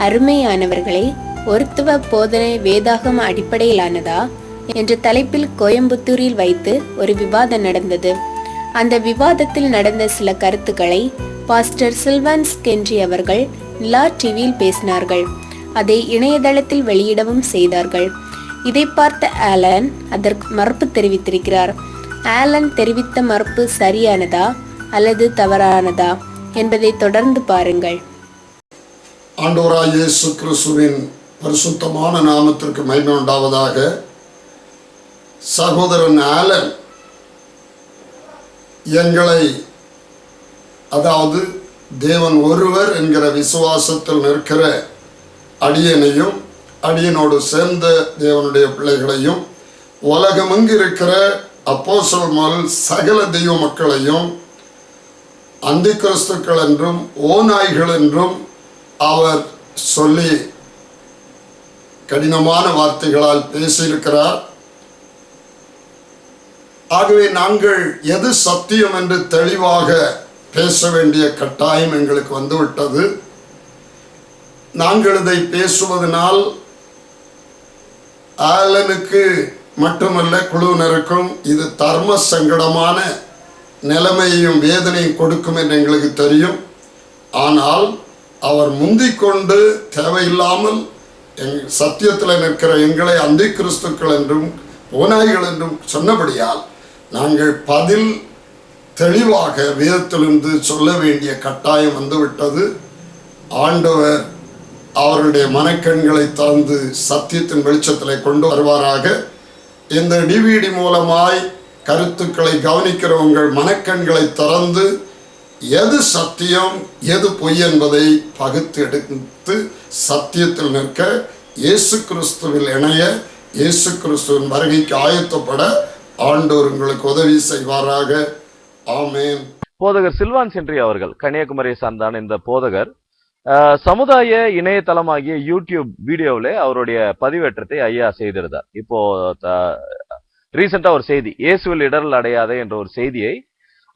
அருமையானவர்களே, ஒருத்துவ போதனை வேதாகம அடிப்படையிலானதா என்ற தலைப்பில் கோயம்புத்தூரில் வைத்து ஒரு விவாதம் நடந்தது. அந்த விவாதத்தில் நடந்த சில கருத்துக்களை பாஸ்டர் சில்வான்ஸ் கென்றி அவர்கள் நிலா டிவியில் பேசினார்கள். அதை இணையதளத்தில் வெளியிடவும் செய்தார்கள். இதை பார்த்த ஆலன் அதற்கு மறுப்பு தெரிவித்திருக்கிறார். ஆலன் தெரிவித்த மறுப்பு சரியானதா அல்லது தவறானதா என்பதை தொடர்ந்து பாருங்கள். ஆண்டவராகிய இயேசு கிறிஸ்துவின் பரிசுத்தமான நாமத்திற்கு மகிமை உண்டாவதாக. சகோதரன் ஆலன் எங்களை, அதாவது தேவன் ஒருவர் என்கிற விசுவாசத்தில் நிற்கிற அடியனையும் அடியனோடு சேர்ந்த தேவனுடைய பிள்ளைகளையும் உலகமெங்கு இருக்கிற அப்போஸ்தலர்கள் சகல தெய்வ மக்களையும் அந்தி கிறிஸ்துக்கள் என்றும் ஓநாய்கள் என்றும் அவர் சொல்லி கடினமான வார்த்தைகளால் பேசியிருக்கிறார். ஆகவே நாங்கள் எது சத்தியம் என்று தெளிவாக பேச வேண்டிய கட்டாயம் எங்களுக்கு வந்துவிட்டது. நாங்கள் இதை பேசுவதனால் ஆலனுக்கு மட்டுமல்ல குழுவினருக்கும் இது தர்ம சங்கடமான நிலைமையையும் வேதனையும் கொடுக்கும் என்று எங்களுக்கு தெரியும். ஆனால் அவர் முந்திக்கொண்டு தேவையில்லாமல் சத்தியத்தில் நிற்கிற எங்களை அந்தி கிறிஸ்துக்கள் என்றும் ஓநாய்கள் என்றும் சொன்னபடியால் நாங்கள் பதில் தெளிவாக வேதத்திலிருந்து சொல்ல வேண்டிய கட்டாயம் வந்துவிட்டது. ஆண்டவர் அவருடைய மனக்கண்களை திறந்து சத்தியத்தின் வெளிச்சத்தில் கொண்டு வருவாராக. இந்த டிவிடி மூலமாய் கருத்துக்களை கவனிக்கிற உங்கள் மனக்கண்களை திறந்து எது சத்தியம் எது பொய் என்பதை பகுத்து எடுத்து சத்தியத்தில் நிற்க, இயேசு கிறிஸ்துவில் இணைய, இயேசு கிறிஸ்துவின் வருகைக்கு ஆயத்தப்பட ஆண்டவர் உங்களுக்கு உதவி செய்வாராக. ஆமேன். போதகர் சில்வான் சென்றி அவர்கள் கன்னியாகுமரியை சார்ந்தான இந்த போதகர் சமுதாய இணையதளமாகிய யூடியூப் வீடியோவில் அவருடைய பதிவேற்றத்தை ஐயா செய்திருந்தார். இப்போ ரீசெண்டா ஒரு செய்தி, இயேசுவில் இடரல் அடையாதே என்ற ஒரு செய்தியை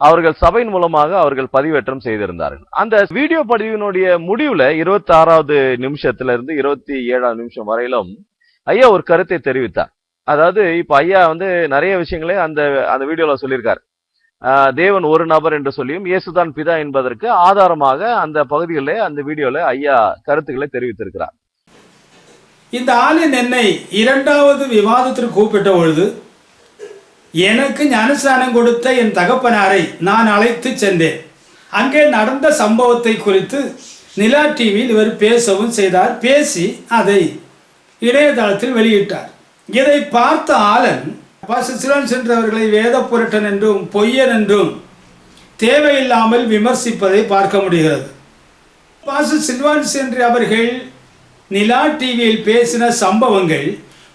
அவர்கள் சபையின் மூலமாக அவர்கள் பதிவேற்றம் செய்திருந்தார்கள். அந்த வீடியோ பதிவினுடைய முடிவுல 26வது நிமிஷத்துல இருந்து 27வது நிமிஷம் வரையிலும் ஐயா ஒரு கருத்தை தெரிவித்தார். அதாவது இப்ப ஐயா நிறைய விஷயங்களே அந்த வீடியோல சொல்லியிருக்காரு. தேவன் ஒரு நபர் என்று சொல்லியும் இயேசுதான் பிதா என்பதற்கு ஆதாரமாக அந்த பகுதிகளில் அந்த வீடியோல ஐயா கருத்துக்களை தெரிவித்திருக்கிறார். இந்த ஆளின் என்னை 2வது விவாதத்திற்கு கூப்பிட்ட பொழுது எனக்கு ஞானஸ்நானம் கொடுத்த என் தகப்பனாரை நான் அழைத்து சென்றேன். அங்கே நடந்த சம்பவத்தை குறித்து நிலா டிவியில் இவர் பேசவும் செய்தார். பேசி அதை இணையதளத்தில் வெளியிட்டார். இதை பார்த்த ஆலன் பாஸ்டர் சில்வான் சென்றி அவர்களை வேத புரட்டன் என்றும் பொய்யன் என்றும் தேவையில்லாமல் விமர்சிப்பதை பார்க்க முடிகிறது. பாஸ்டர் சில்வான் சென்றி அவர்கள் நிலா டிவியில் பேசின சம்பவங்கள்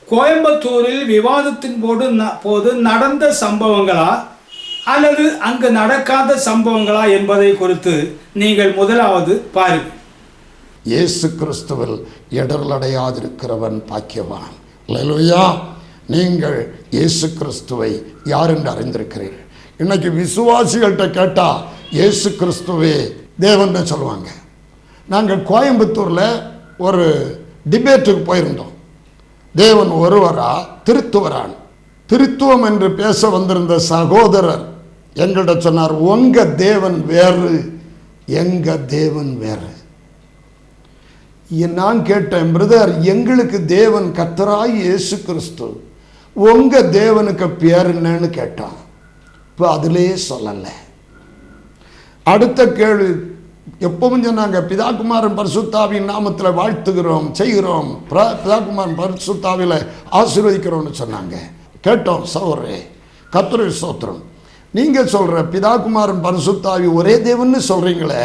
கோயம்புத்தூரில் விவாதத்தின் போது நடந்த சம்பவங்களா அல்லது அங்கு நடக்காத சம்பவங்களா என்பதை குறித்து நீங்கள் முதலாவது பாருங்கள். இயேசு கிறிஸ்துவில் இடரலடையாதிருக்கிறவன் பாக்கியவான். அல்லேலூயா. நீங்கள் இயேசு கிறிஸ்துவை யார் என்று அறிந்திருக்கிறீர்கள். இன்னைக்கு விசுவாசிகள்கிட்ட கேட்டா இயேசு கிறிஸ்துவே தேவன் சொல்லுவாங்க. நாங்கள் கோயம்புத்தூர்ல ஒரு டிபேட்டுக்கு போயிருந்தோம். தேவன் ஒருவரா திருத்துவரான், திருத்துவம் என்று பேச வந்திருந்த சகோதரர் எங்கள்கிட்ட சொன்னார், உங்க தேவன் வேறு, எங்க தேவன் வேறு. நான் கேட்டேன், பிரதர், எங்களுக்கு தேவன் கர்த்தராய் இயேசு கிறிஸ்து, உங்க தேவனுக்கு பேர் என்னன்னு கேட்டான். இப்போ அதிலேயே சொல்லல. அடுத்த கேள்வி எப்பவும் சொன்னாங்க, பிதாகுமாரன் பரிசுத்தாவின் நாமத்தில் வாழ்த்துகிறோம், செய்கிறோம், பிதாகுமாரன் பரிசுத்தாவில ஆசீர்வதிக்கிறோம்னு சொன்னாங்க. கேட்டோம், சகோதரே கர்த்தருக்கு ஸ்தோத்திரம். நீங்க சொல்ற பிதாகுமாரன் பரிசுத்தாவி ஒரே தேவன்னு சொல்றீங்களே,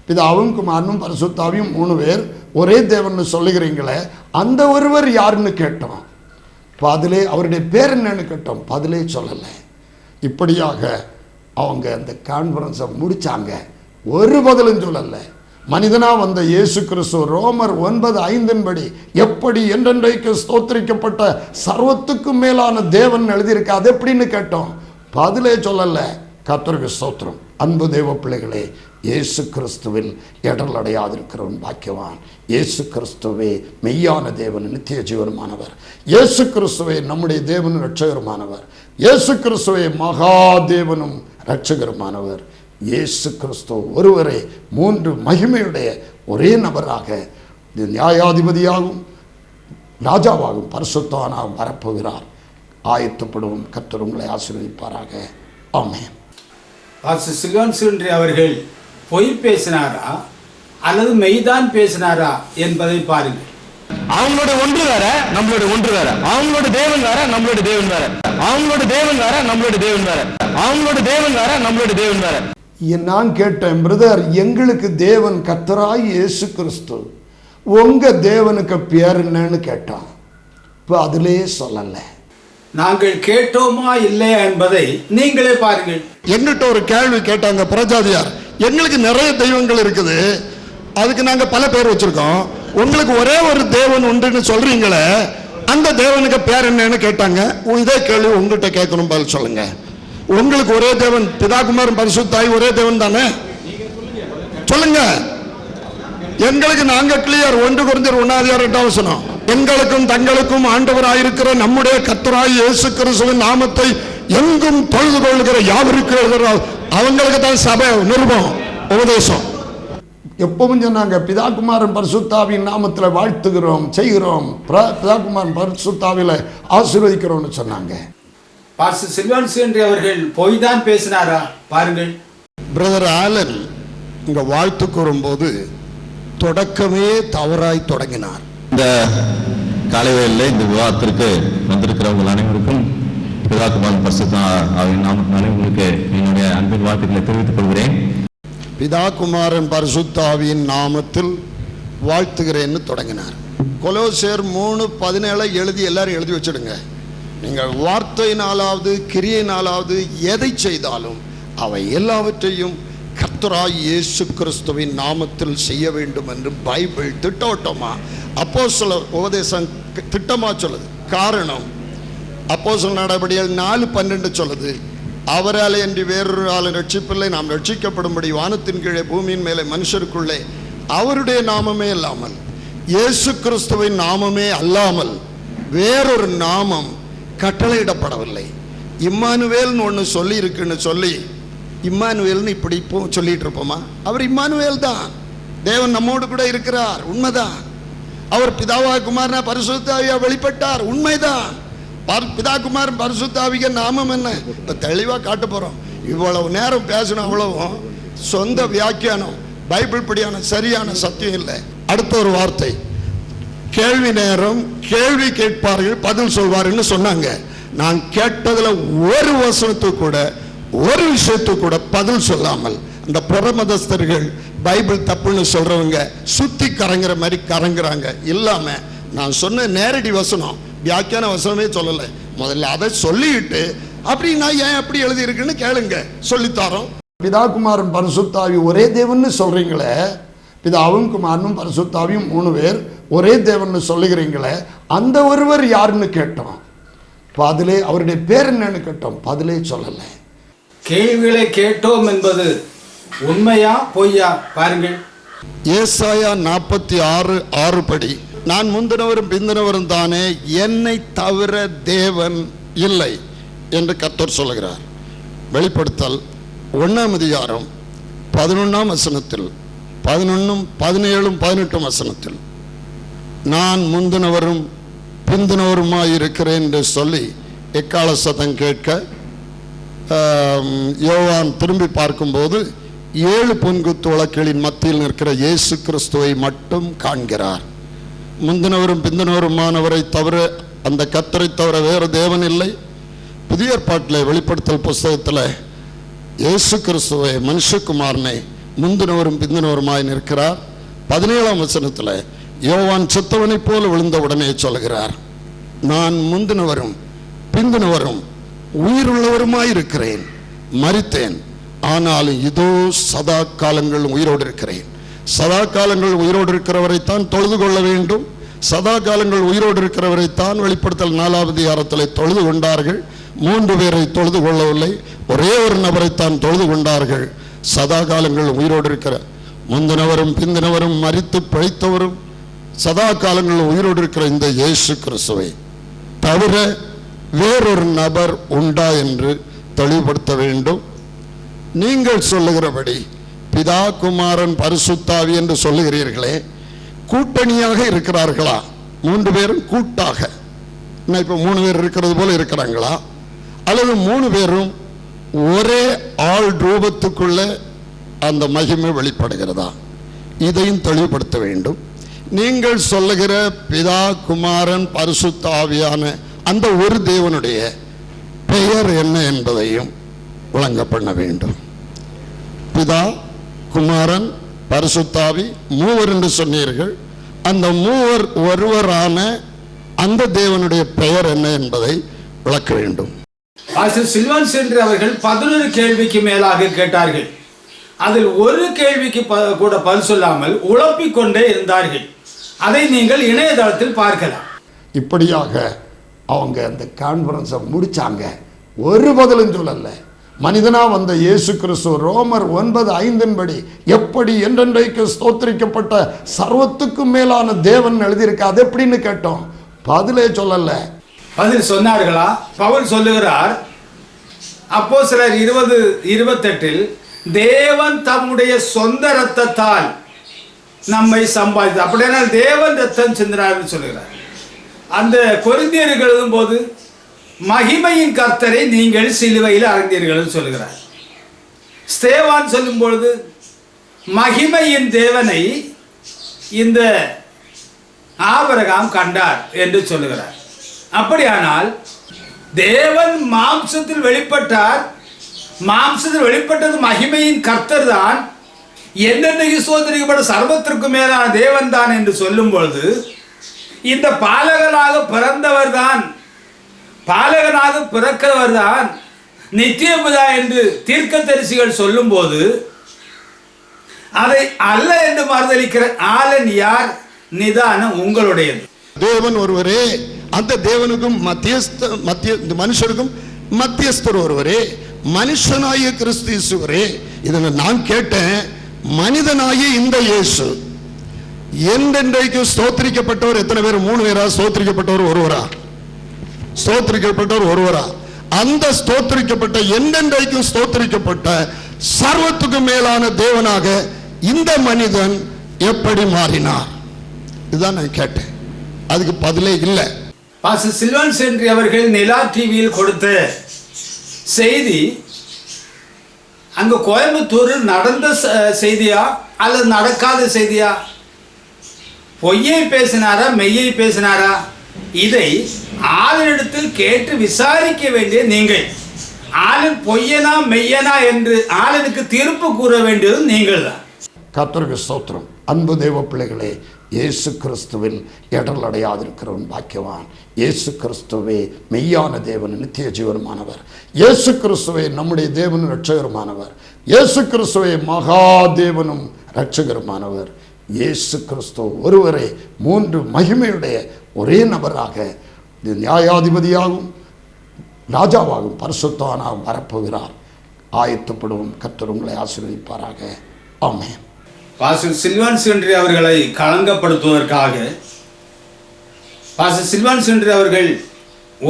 பிதாவும் குமாரனும் பரிசுத்தாவியும் 3 பேர் ஒரே தேவன் சொல்லுகிறீங்களே, அந்த ஒருவர் யாருன்னு கேட்டோம். பதிலே அவருடைய பேர் என்னன்னு கேட்டோம், பதிலே சொல்லலை. இப்படியாக அவங்க அந்த கான்ஃபரன்ஸை முடிச்சாங்க. ஒரு பதிலும் சொல்லலை. மனிதனா வந்த இயேசு கிறிஸ்து ரோமர் 9:5 எப்படி என்றென்றைக்கு ஸ்தோத்திரிக்கப்பட்ட சர்வத்துக்கும் மேலான தேவன் எழுதியிருக்க, அது எப்படின்னு கேட்டோம். பதிலே சொல்லலை. கர்த்தருக்கு ஸ்தோத்திரம். அன்பு தேவ பிள்ளைகளே, இயேசு கிறிஸ்துவில் இடர் அடையாதிருக்கிறவன் பாக்கியவான். இயேசு கிறிஸ்துவே மெய்யான தேவன், நித்திய ஜீவனுமானவர். இயேசு கிறிஸ்துவே நம்முடைய தேவனும் இரட்சகருமானவர். இயேசு கிறிஸ்துவே மகாதேவனும் இரட்சகருமானவர். இயேசு கிறிஸ்து ஒருவரே 3 மகிமையுடைய ஒரே நபராக நியாயாதிபதியாகவும் ராஜாவாகவும் பரிசுத்தவானாகவும் வரப்போகிறார். ஆயத்தப்படுவோம். கர்த்தர் உங்களை ஆசீர்வதிப்பாராக. ஆமென். பாஸ்டர் சில்வான் சில்ட்ரி அவர்கள் பொய் பேசினாரா அல்லது மெய்தான் பேசினாரா என்பதை பாருங்கள். அவங்களோட ஒன்று வேற, நம்மளோட ஒன்று வேற. அவங்களோட தேவன் வேற, நம்மளோட தேவன் வேற. அவங்களோட தேவன் வேற, நம்மளோட தேவன் வேற. அவங்களோட தேவன் வேற, நம்மளோட தேவன் வேற. நான் கேட்டேன், பிரதர், எங்களுக்கு தேவன் கர்த்தராய் இயேசு கிறிஸ்து, உங்க தேவனுக்கு பேர் என்னன்னு கேட்டான். இப்போ அதிலே சொல்லல. நாங்கள் கேட்டோமா இல்லையா என்பதை நீங்களே பாருங்கள். எங்கிட்ட ஒரு கேள்வி கேட்டாங்க பிரஜாதியார், எங்களுக்கு நிறைய தெய்வங்கள் இருக்குது, அதுக்கு நாங்க பல பேர் வச்சிருக்கோம், உங்களுக்கு ஒரே ஒரு தேவன் உண்டுன்னு சொல்றீங்களே, அந்த தேவனுக்கு பேர் என்னன்னு கேட்டாங்க. இதே கேள்வி உங்ககிட்ட கேட்கணும், பதில் சொல்லுங்க. உங்களுக்கு ஒரே தேவன் பிதாகுமாரன் பரிசுத்தாய் ஒரே தேவன் தானே? சொல்லுங்க. எங்களுக்கு நாங்க கிளியர். 1 கொரிந்தியர் 1:8 எங்களுக்கும் தங்களுக்கும் ஆண்டவராயிருக்கிற நம்முடைய கர்த்தராய் இயேசு கிறிஸ்துவின் நாமத்தை எங்கும் தொழுது கொள்கிற யாவருக்கு அவங்களுக்கு தான் சபை நிருபம் உபதேசம். எப்பவும் சொன்னாங்க, பிதாகுமாரன் பரிசுத்தாவின் நாமத்தில் வாழ்த்துகிறோம், செய்கிறோம், பிதாகுமாரன் பரிசுத்தாவில ஆசீர்வதிக்கிறோம்னு சொன்னாங்க. பாஸ்டர் சில்வான் சில்ட்ரி அவர்கள் பொய் தான் பேசினாரா பாருங்கள். பிரதர் ஆலன் இங்க வாழ்த்து கூறும்போது தொடக்கமே தவறாய் தொடங்கினார். இந்த காலைவேளையில் இந்த விவாதத்திற்கு வந்திருக்கிறவர்கள் அனைவருக்கும் பிதாகுமாரன் பரிசுத்த ஆவியின் நாமத்தினாலே உங்களுக்கு என்னுடைய அன்பின் வாழ்த்துக்களை தெரிவித்துக் கொள்கிறேன். பிதாகுமாரன் பரிசுத்த ஆவியின் நாமத்தில் வாழ்த்துகிறேன்னு தொடங்கினார். கொலோசியர் 3:17 எழுதி எல்லாரும் எழுதி வச்சிடுங்க. நீங்கள் வார்த்தையினாலாவது கிரியையினாலாவது எதை செய்தாலும் அவை எல்லாவற்றையும் கர்த்தராய் இயேசு கிறிஸ்துவின் நாமத்தில் செய்ய வேண்டும் என்று பைபிள் திட்டவட்டமா அப்போஸ்தலர் உபதேசம் திட்டமா சொல்லுது. காரணம், அப்போஸ்தலர் நடபடிகள் 4:12 சொல்லுது, அவராலே அன்றி வேறொரு ஆளும் ரட்சிப்பில்லை, நாம் ரட்சிக்கப்படும்படி வானத்தின் கீழே பூமியின் மேலே மனுஷருக்குள்ளே அவருடைய நாமமே இல்லாமல், இயேசு கிறிஸ்துவின் நாமமே அல்லாமல் வேறொரு நாமம் கட்டளையிடப்படவில்லை. இம்மானுவேல்னு ஒன்று சொல்லி இருக்குன்னு சொல்லி இம்மானுவேல்னு இப்படி சொல்லிட்டு இருப்போமா? அவர் இம்மானுவேல் தான், தேவன் நம்மோடு கூட இருக்கிறார், உண்மைதான். அவர் பிதாவா குமாரனா பரிசுத்தாவியா வெளிப்பட்டார், உண்மைதான். பிதாகுமாரன் பரிசுத்தாவிக நாமம் என்ன இப்ப தெளிவா காட்ட போறோம். இவ்வளவு நேரம் பேசணும், அவ்வளவும் சொந்த வியாக்கியானம், பைபிள் படியான சரியான சத்தியம் இல்லை. அடுத்த ஒரு வார்த்தை, கேள்வி நேரம், கேள்வி கேட்பார்கள் பதில் சொல்வார்கள் சொன்னாங்க. நான் கேட்டதுல ஒரு வசனத்துக்கு கூட ஒரு விஷயத்துக்கு கூட பதில் சொல்லாமல் அந்த புறமதஸ்தர்கள் பைபிள் தப்புன்னு சொல்றவங்க சுத்தி கரங்குற மாதிரி கரங்குறாங்க. இல்லாம நான் சொன்ன நேரடி வசனம் வியாக்கியான வசனமே சொல்லலை, முதல்ல அதை சொல்லிட்டு அப்படின்னா ஏன் அப்படி எழுதி இருக்குன்னு கேளுங்க, சொல்லித்தாரோம். பிதாகுமாரன் பரிசுத்தாவி ஒரே தேவன்னு சொல்றீங்களே, பிதாவும் குமாரனும் பரிசுத்தாவியும் 3 பேர் ஒரே தேவன் சொல்லுகிறீங்களே, அந்த ஒருவர் யாருன்னு கேட்டோம். பதிலே அவருடைய பேர் என்னன்னு கேட்டோம், பதிலே சொல்லலை. கேள்விகளை கேட்டோம் என்பது உண்மையா பொய்யா பாருங்கள். ஏசாயா 46:6 படி, நான் முந்தினவரும் பிந்தினவரும் தானே, என்னை தவிர தேவன் இல்லை என்று கர்த்தர் சொல்லுகிறார். வெளிப்படுத்தல் 1 11 வசனத்தில் 11, 17, 18 வசனத்தில் நான் முந்தினவரும் பிந்தினவருமாய் இருக்கிறேன் என்று சொல்லி எக்கால சத்தம் கேட்க யோவான் திரும்பி பார்க்கும்போது 7 பொன்குத்து வழக்குகளின் மத்தியில் நிற்கிற இயேசு கிறிஸ்துவை மட்டும் காண்கிறார். முந்தினவரும் பிந்தினவருமானவரை தவிர, அந்த கர்த்தரை தவிர வேறு தேவன் இல்லை. புதிய ஏற்பாட்டில் வெளிப்படுத்தல் புஸ்தகத்தில் இயேசு கிறிஸ்துவை மனுஷகுமாரனை முந்தினவரும் பிந்தினவருமாய் நிற்கிறார். 17 வசனத்தில் யோவான் செத்தவனை போல விழுந்த உடனே சொல்கிறார், நான் முந்தினவரும் பிந்தினவரும் உயிருள்ளவருமாய் இருக்கிறேன், மரித்தேன், ஆனாலும் இதோ சதா காலங்கள் உயிரோடு இருக்கிறேன். சதா காலங்கள் உயிரோடு இருக்கிறவரைத்தான் தொழுது கொள்ள வேண்டும். சதா காலங்கள் உயிரோடு இருக்கிறவரைத்தான் வெளிப்படுத்தல் 4வது அதிகாரத்தில் தொழுது கொண்டார்கள். 3 பேரை தொழுது கொள்ளவில்லை, ஒரே ஒரு நபரைத்தான் தொழுது கொண்டார்கள். சதா காலங்கள் உயிரோடு இருக்கிற, முந்தினவரும் பிந்தினவரும் மரித்து பிழைத்தவரும் சதா காலங்கள் உயிரோடு இருக்கிற இந்த இயேசு கிறிஸ்துவை தவிர வேறொரு நபர் உண்டா என்று தெளிவுபடுத்த வேண்டும். நீங்கள் சொல்லுகிறபடி பிதா, குமாரன், பரிசுத்தாவி என்று சொல்லுகிறீர்களே, கூட்டணியாக இருக்கிறார்களா? 3 பேரும் கூட்டாக, இப்போ 3 பேர் இருக்கிறது போல இருக்கிறாங்களா? அல்லது 3 பேரும் ஒரே ஆள் ரூபத்துக்குள்ள அந்த மகிமை வெளிப்படுகிறதா? இதையும் தெளிவுபடுத்த வேண்டும். நீங்கள் சொல்லுகிற பிதா, குமாரன், பரிசுத்த ஆவியான அந்த ஒரு தேவனுடைய பெயர் என்ன என்பதையும் விளங்க பண்ண வேண்டும். பிதா, குமாரன், பரிசுத்தாவி 3 என்று சொன்னீர்கள். அந்த 3 ஒருவரான அந்த தேவனுடைய பெயர் என்ன என்பதை விளக்க வேண்டும். பாஸ்டர் சில்வான் சென்று அவர்கள் 11 கேள்விக்கு மேலாக கேட்டார்கள். அதில் ஒரு கேள்விக்கு கூட பதில் சொல்லாமல் உழப்பிக் கொண்டே இருந்தார்கள். அதை நீங்கள் இணையதளத்தில் பார்க்கலாம். இப்படியாக அவங்க அந்த கான்ஃபரன்ஸை முடிச்சாங்க. ஒரு பதிலும் சொல்லல. மனிதனா வந்த இயேசு கிறிஸ்து ரோமர் 9:5 படி எப்படி என்றென்றைக்கு ஸ்தோத்திரிக்கப்பட்ட சர்வத்துக்கும் மேலான தேவன் எழுதியிருக்க, அது எப்படின்னு கேட்டோம். பதிலே சொல்லல. பதில் சொன்னார்களா? பவுல் சொல்லுகிறார், அப்போஸ்தலர் 20:28 தேவன் தம்முடைய சொந்த இரத்தத்தால் நம்மை சம்பாதித்தார். அப்படின்னா தேவன் ரத்தம் சிந்தினார் சொல்லுகிறார். அந்த கொரிந்தியர்கள் எழுதும் போது மகிமையின் கர்த்தரை நீங்கள் சிலுவையில் அறைந்தீர்கள் சொல்லுகிறார். ஸ்தேவான் சொல்லும் பொழுது மகிமையின் தேவனை இந்த ஆபிரகாம் கண்டார் என்று சொல்லுகிறார். அப்படியானால் தேவன் மாம்சத்தில் வெளிப்பட்டார். மாம்சத்தில் வெளிப்பட்டது மகிமையின் கர்த்தர் தான், என்னென்னைக்கு சோதரிக்கப்பட்ட சர்வத்திற்கு மேலான தேவன் தான் என்று சொல்லும் பொழுது இந்த பாலகனாக பிறந்தவர் தான், பாலகனாக பிறக்கிறவர் தான் நித்தியமுதா என்று தீர்க்கதரிசிகள் சொல்லும் போது அதை அல்ல என்று மறுதளிக்கிற ஆளன் யார்? நிதானம் உங்களுடையது. தேவன் ஒருவரே, அந்த தேவனுக்கும் மனுஷருக்கும் மத்தியஸ்தர் ஒருவரே, மனுஷனாகிய கிறிஸ்து இயேசுவரே. இதை நான் கேட்டேன். மனிதனாகிய இந்த இயேசு என்றென்றைக்கு ஸ்தோத்திரிக்கப்பட்டவர் எத்தனை பேர்? 3 பேரா? ஸ்தோத்திரிக்கப்பட்டவர் ஒருவரா? ஸ்தோத்திரிக்கப்பட்டவர் ஒருவரா? அந்த ஸ்தோத்திரிக்கப்பட்ட என்றென்றைக்கும் ஸ்தோத்திரிக்கப்பட்ட சர்வத்துக்கு மேலான தேவனாக இந்த மனிதன் எப்படி மாறினார்? இதுதான் நான் கேட்டேன். அதுக்கு பதிலே இல்லை. பாஸ்டர் சில்வான் சென்றி அவர்கள் நிலா டிவியில் கொடுத்த செய்தி அங்க கோயம்புத்தூரில் நடந்த செய்தியா அல்லது நடக்காத செய்தியா? பொய்யை பேசினாரா மெய்யை பேசினாரா? இதை ஆளிடத்தில் கேட்டு விசாரிக்க வேண்டிய நீங்கள், ஆளன் பொய்யனா மெய்யனா என்று ஆளனுக்கு தீர்ப்பு கூற வேண்டியது நீங்கள் தான். கர்த்தருக்கு ஸ்தோத்திரம். அன்பு தேவ பிள்ளைகளே, இயேசு கிறிஸ்துவில் இடர் அடையாதிருக்கிறவன் பாக்கியவான். இயேசு கிறிஸ்துவே மெய்யான தேவன், நித்திய ஜீவனுமானவர். இயேசு கிறிஸ்துவே நம்முடைய தேவனும் இரட்சகருமானவர். இயேசு கிறிஸ்துவே மகாதேவனும் இரட்சகருமானவர். இயேசு கிறிஸ்து ஒருவரே 3 மகிமையுடைய ஒரே நபராக நியாயாதிபதியாகவும் ராஜாவாகவும் பரிசுத்தவானாகவும் வரப்போகிறார். ஆயத்தப்படுவோம். கர்த்தர் உங்களை ஆசீர்வதிப்பாராக. ஆமென். பாஸ்டர் சில்வான் சென்றி அவர்களை களங்கப்படுத்துவதற்காக பாஸ்டர் சில்வான் சென்றி அவர்கள்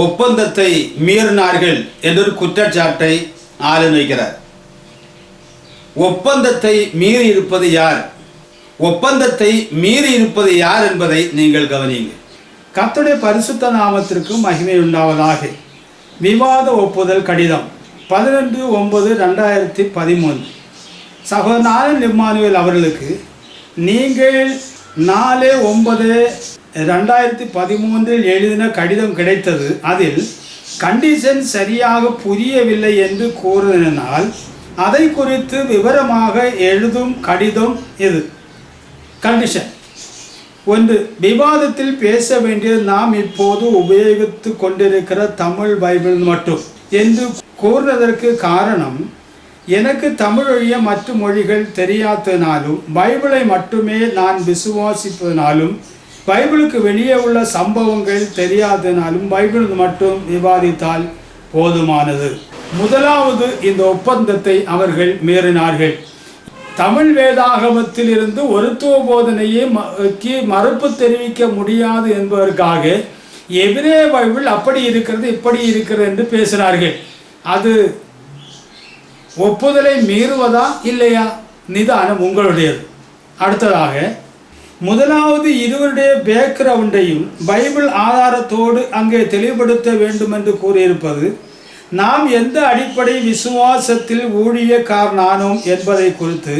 ஒப்பந்தத்தை மீறினார்கள் என்ற குற்றச்சாட்டை ஆளுநர் வைக்கிறார். ஒப்பந்தத்தை மீறி இருப்பது யார்? ஒப்பந்தத்தை மீறி இருப்பது யார் என்பதை நீங்கள் கவனியுங்கள். கர்த்தருடைய பரிசுத்த நாமத்திற்கு மகிமை உண்டாவதாக. விவாத ஒப்புதல் கடிதம் 11/9/2013 சகோதரன் ஆலன் இம்மானுவேல் அவர்களுக்கு நீங்கள் 4/9/2013 எழுதின கடிதம் கிடைத்தது. அதில் கண்டிஷன் சரியாக புரியவில்லை என்று கூறினால் அதை குறித்து விவரமாக எழுதும் கடிதம் இது. கண்டிஷன் 1. விவாதத்தில் பேச வேண்டியது நாம் இப்போது உபயோகித்து கொண்டிருக்கிற தமிழ் பைபிள் மட்டும் என்று கூறுவதற்கு காரணம், எனக்கு தமிழ் ஒழிய மற்ற மொழிகள் தெரியாதனாலும் பைபிளை மட்டுமே நான் விசுவாசிப்பதனாலும் பைபிளுக்கு வெளியே உள்ள சம்பவங்கள் தெரியாதனாலும் பைபிள் மட்டும் விவாதித்தால் போதுமானது. முதலாவது இந்த ஒப்பந்தத்தை அவர்கள் மீறினார்கள். தமிழ் வேதாகமத்தில் இருந்து ஒருத்துவ போதனையை மறுப்பு தெரிவிக்க முடியாது என்பதற்காக எபிரேய பைபிள் அப்படி இருக்கிறது இப்படி இருக்கிறது என்று பேசினார்கள். அது ஒப்புதலை மீறுவதா இல்லையா? நிதானம் உங்களுடையது. அடுத்ததாக முதலாவது இருவருடைய பேக்ரவுண்டையும் பைபிள் ஆதாரத்தோடு அங்கே தெளிவுபடுத்த வேண்டும் என்று கூறியிருப்பது, நாம் எந்த அடிப்படை விசுவாசத்தில் ஊழியக்காரனானோம் என்பதை குறித்து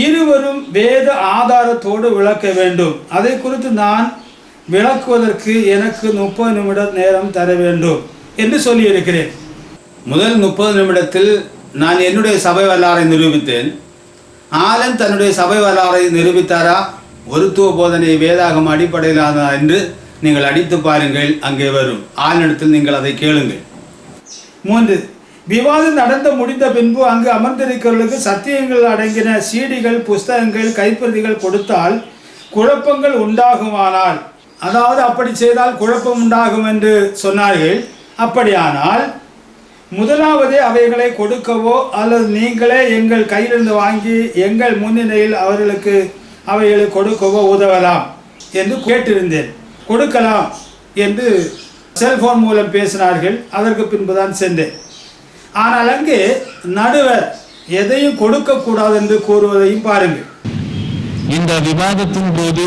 இருவரும் வேத ஆதாரத்தோடு விளக்க வேண்டும். அதை குறித்து நான் விளக்குவதற்கு எனக்கு 30 நிமிட நேரம் தர வேண்டும் என்று சொல்லியிருக்கிறேன். முதல் 30 நிமிடத்தில் நான் என்னுடைய சபை வரலாறை நிரூபித்தேன். ஆலன் தன்னுடைய சபை வரலாறை நிரூபித்தாரா? ஒருத்துவ போதனை வேதாகம் அடிப்படையிலானதா என்று நீங்கள் அடித்து பாருங்கள், அங்கே வரும். ஆலனிடத்தில் நீங்கள் அதை கேளுங்கள். 3. விவாதம் நடந்து முடிந்த பின்பு அங்கு அமர்ந்திருக்கிறவர்களுக்கு சத்தியங்கள் அடங்கின சீடிகள், புஸ்தகங்கள், கைப்பிரதிகள் கொடுத்தால் குழப்பங்கள் உண்டாகுமானால், அதாவது அப்படி செய்தால் குழப்பம் உண்டாகும் என்று சொன்னார்கள். அப்படியானால் முதலாவதே அவைகளை கொடுக்கவோ அல்லது நீங்களே எங்கள் கையிலிருந்து வாங்கி எங்கள் முன்னிலையில் அவர்களுக்கு அவைகளை கொடுக்கவோ உதவலாம் என்று கேட்டிருந்தேன். கொடுக்கலாம் என்று செல்போன் மூலம் பேசினார்கள். அதற்கு பின்புதான் சென்றேன். ஆனால் அங்கே நடுவர் எதையும் கொடுக்கக்கூடாது என்று கூறுவதையும் பாருங்கள். இந்த விவாதத்தின் போது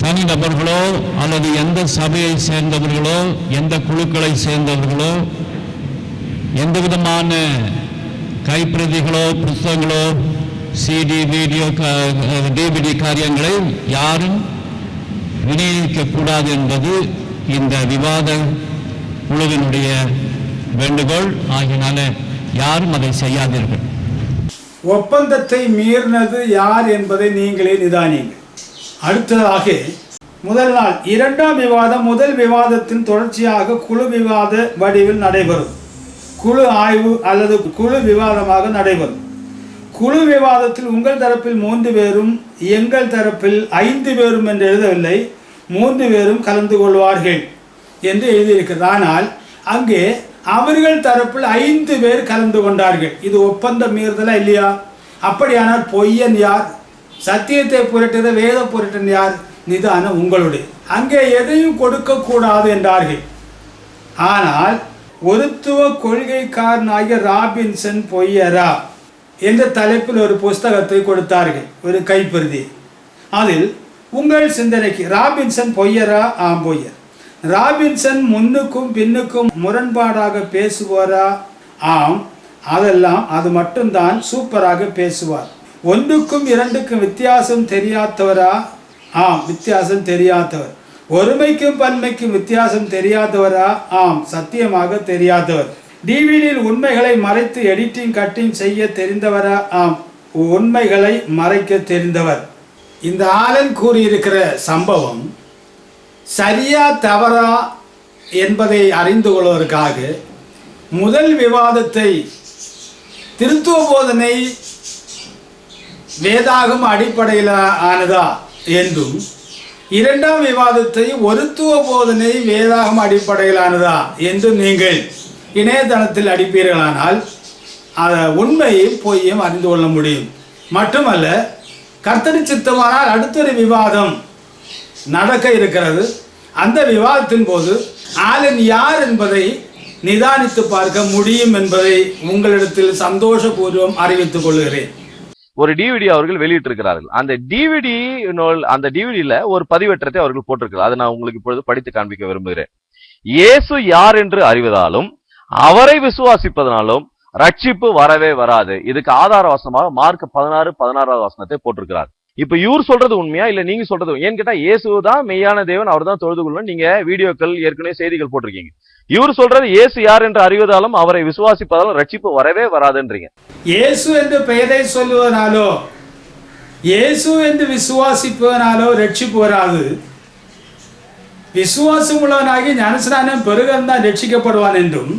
தனிநபர்களோ அல்லது எந்த சபையை சேர்ந்தவர்களோ எந்த குழுக்களை சேர்ந்தவர்களோ எந்த விதமான கைப்பிரதிகளோ புத்தகங்களோ சிடி வீடியோ டிவிடி காரியங்களை யாரும் விநியோகிக்கக்கூடாது என்பது இந்த விவாத குழுவினுடைய வேண்டுகோள். ஆகினால யாரும் அதை செய்யாதீர்கள். ஒப்பந்தத்தை மீறினது யார் என்பதை நீங்களே நிதானியுங்கள். அடுத்ததாக முதல் நாள் 2ஆம் விவாதம் முதல் விவாதத்தின் தொடர்ச்சியாக குழு விவாத வடிவில் நடைபெறும். குழு ஆய்வு அல்லது குழு விவாதமாக நடைபெறும். குழு விவாதத்தில் உங்கள் தரப்பில் 3 பேரும் எங்கள் தரப்பில் 5 பேரும் என்று எழுதவில்லை, 3 பேரும் கலந்து கொள்வார்கள் என்று எழுதியிருக்கிறது. ஆனால் அங்கே அவர்கள் தரப்பில் 5 பேர் கலந்து கொண்டார்கள். இது ஒப்பந்த மீறுதலா இல்லையா? அப்படியானால் பொய்யன் யார்? சத்தியத்தை புரட்டுகிற வேத புரட்டன் யார்? நிதானம் உங்களுடைய. அங்கே எதையும் கொடுக்கக்கூடாது என்றார்கள். ஆனால் ஒருத்துவ கொள்கைக்காரனாகிய ராபின்சன் பொய்யரா என்ற தலைப்பில் ஒரு புஸ்தகத்தை கொடுத்தார்கள், ஒரு கைப்பிரதி. அதில் உங்கள் சிந்தனைக்கு ராபின்சன் பொய்யரா? ஆம், பொய்யர். ராபின்சன் முன்னுக்கும் பின்னுக்கும் முரண்பாடாக பேசுவாரா? ஆம், அதெல்லாம் அது மட்டும்தான் சூப்பராக பேசுவார். 1க்கும் 2க்கும் வித்தியாசம் தெரியாதவரா? ஆம், வித்தியாசம் தெரியாதவர். ஒருமைக்கும் பன்மைக்கும் வித்தியாசம் தெரியாதவரா? ஆம், சத்தியமாக தெரியாதவர். டிவிடியில் உண்மைகளை மறைத்து எடிட்டிங் கட்டிங் செய்ய தெரிந்தவரா? ஆம், உண்மைகளை மறைக்க தெரிந்தவர். இந்த ஆலன் கூறியிருக்கிற சம்பவம் சரியா தவறா என்பதை அறிந்து கொள்வதற்காக முதல் விவாதத்தை திருத்துவ போதனை வேதாகம் அடிப்படையில் ஆனதா என்றும் 2ஆம் விவாதத்தை ஒருத்துவ போதனை வேதாகம் அடிப்படையிலானதா என்றும் நீங்கள் இணையதளத்தில் அடிப்பீர்களானால் உண்மையும் பொய்யும் அறிந்து கொள்ள முடியும். மட்டுமல்ல, கர்த்தரின் சித்தமானால் அடுத்தொரு விவாதம் நடக்க இருக்கிறது. அந்த விவாதத்தின் போது ஆலன் யார் என்பதை நிதானித்து பார்க்க முடியும் என்பதை உங்களிடத்தில் சந்தோஷபூர்வம் அறிவித்துக் கொள்கிறேன். ஒரு டிவிடி அவர்கள் வெளியிட்டிருக்கிறார்கள். அந்த டிவிடியில ஒரு பதிவேற்றத்தை அவர்கள் போட்டிருக்கிறார். அதை நான் உங்களுக்கு இப்பொழுது படித்து காண்பிக்க விரும்புகிறேன். இயேசு யார் என்று அறிவதாலும் அவரை விசுவாசிப்பதனாலும் ரட்சிப்பு வரவே வராது. இதுக்கு ஆதார வசனமாக மார்க் 16:16 வசனத்தை போட்டிருக்கிறார். இப்ப இவர் சொல்றது உண்மையா இல்ல நீங்க சொல்றது? ஏன்னு கேட்டா இயேசுதான் மெய்யான தேவன், அவர் தான் தொழுது கொள்ளணும். நீங்க வீடியோக்கள் ஏற்கனவே செய்திகள் போட்டிருக்கீங்க. இவர் சொல்றது இயேசு யார் என்று அறிவதாலும் அவரை விசுவாசிப்பதாலும் ரட்சிப்பு வரவே வராதுன்றீங்க. இயேசு என்று பெயரை சொல்லுவதனாலோ இயேசு என்று விசுவாசிப்பதனாலோ ரட்சிப்பு வராது. விசுவாசம் உள்ளவனாகி ஞானஸ்நானம் பெருகந்தான் ரட்சிக்கப்படுவான் என்றும்,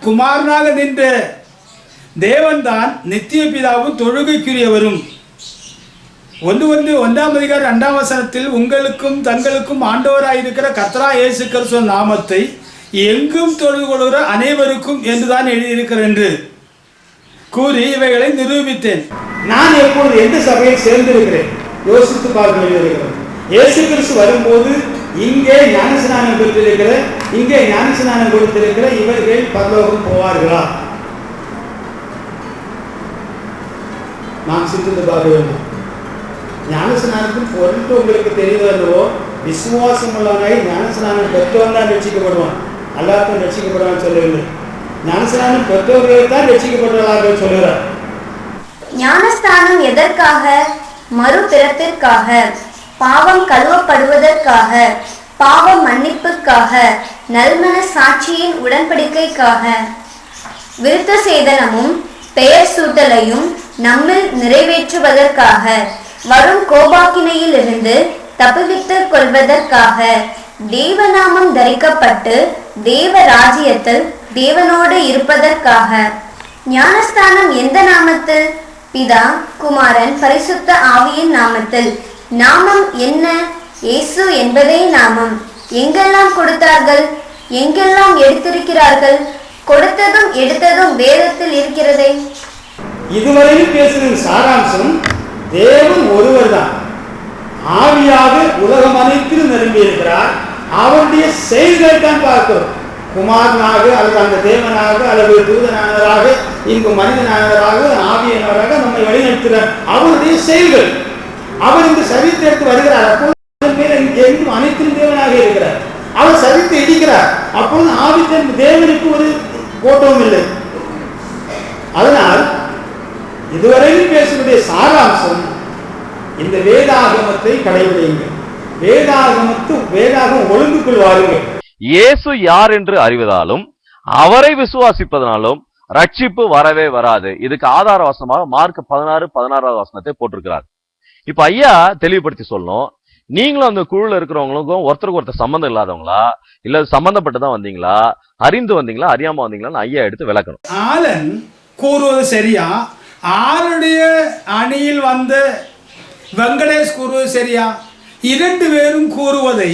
குமாரனாக நின்ற தேவன் தான் நித்திய பிதாவும் தொழுகைக்குரியவரும் 1:1 2 உங்களுக்கும் தங்களுக்கும் ஆண்டவராயிருக்கிற கர்த்தராகிய இயேசு கிறிஸ்துவின் நாமத்தை எங்கும் தொழுது கொள்கிற அனைவருக்கும் என்றுதான் எழுதியிருக்கிறது என்று கூறி இவைகளை நிரூபித்தேன். நான் எப்பொழுது எந்த சபையில் சேர்ந்திருக்கிறேன் யோசித்து பார்க்க வேண்டியிருக்கிறேன். இயேசு கிறிஸ்து வரும்போது இங்கே ஞானஸ்நானம் பெற்றிருக்கிற, இங்கே ஞானஸ்நானம் கொடுத்திருக்கிற இவர்கள் பரலோகம் போவார்களா? நாம் சிந்தித்து பார்க்க வேண்டும். ஞானஸ்நானத்தின் பொருட்டு உங்களுக்கு தெரிந்தவர்களோ, விசுவாசம் உள்ளவனை ஞானஸ்நானம் பெற்றவன் தான் ரட்சிக்கப்படுவான், அல்லாதவன் ரட்சிக்கப்படுவான் சொல்லவில்லை. ஞானஸ்நானம் பெற்றவர்கள் தான் ரட்சிக்கப்படுவார்கள் சொல்கிறார். ஞானஸ்தானம் எதற்காக? மறுபிறப்பிற்காக, பாவம் கழுவப்படுவதற்காக, பாவ மன்னிப்புக்காக, நல்மன சாட்சியின் உடன்படிக்கைக்காக. விருத்த சேதனமும் பெயர் சூட்டலையும் நம்மில் நிறைவேற்றுவதற்காக, வரும் கோபாக்கினையிலிருந்து தப்புவித்துக் கொள்வதற்காக, தேவநாமம் தரிக்கப்பட்டு தேவ ராஜ்யத்தில் தேவனோடு இருப்பதற்காக. ஞானஸ்தானம் எந்த நாமத்தில்? பிதா, குமாரன், பரிசுத்த ஆவியின் நாமத்தில். நாமம் என்ன? இயேசு என்பதே நாமம். எங்கெல்லாம் கொடுத்தார்கள்? எங்கெல்லாம் எடுத்திருக்கிறார்கள்? கொடுத்ததும் எடுத்ததும் வேதத்தில் இருக்கிறதே. இதுவரையில் பேசுகிற சாராம்சம் தேவன் ஒருவர் தான். ஆவியாக உலகம் அனைத்திலும் நிரம்பி இருக்கிறார். அவருடைய செயல்களை தான் பார்க்கிறோம். குமாரனாக அல்லது அந்த தேவனாக அல்லது தூதனானவராக இங்கு மனிதனானவராக ஆவியானவராக நம்மை வழிநடத்துகிறார். அவருடைய செயல்கள். அவர் இந்த சரீரத்திற்கு வருகிறார். அப்போது எங்கும் அனைத்திலும் தேவனாக இருக்கிறார். அவர் சரீரத்தை இடிக்கிறார். அப்போது ஆவித்தன் தேவனுக்கு ஒரு கோட்டமும் இல்லை. அதனால் இதுவரையில் பேசுவதே சாராம்சம், இந்த வேதாகமத்தை கடைபிடியுங்கள். வேதாகம் ஒழுங்குக்குள் வாருங்கள். இயேசு யார் என்று அறிவதாலும் அவரை விசுவாசிப்பதனாலும் ரட்சிப்பு வரவே வராது. இதுக்கு ஆதார வசனமாக மார்க் 16:16 வசனத்தை போட்டிருக்கிறார். இப்ப ஐயா தெளிவுபடுத்தி சொல்லணும், நீங்களும் அந்த குழுல இருக்கிறவங்களுக்கும் ஒருத்தருக்கு ஒருத்தர் சம்பந்தம் இல்லாதவங்களா, இல்ல சம்பந்தப்பட்டுதான் வந்தீங்களா, அறிந்து வந்தீங்களா, அறியாம வந்தீங்களான்னு ஐயா எடுத்து விளக்கணும். ஆலன் கூறுவது சரியா? ஆளுடைய அணியில் வந்த வெங்கடேஷ் கூறுவது சரியா? இரண்டு பேரும் கூறுவதை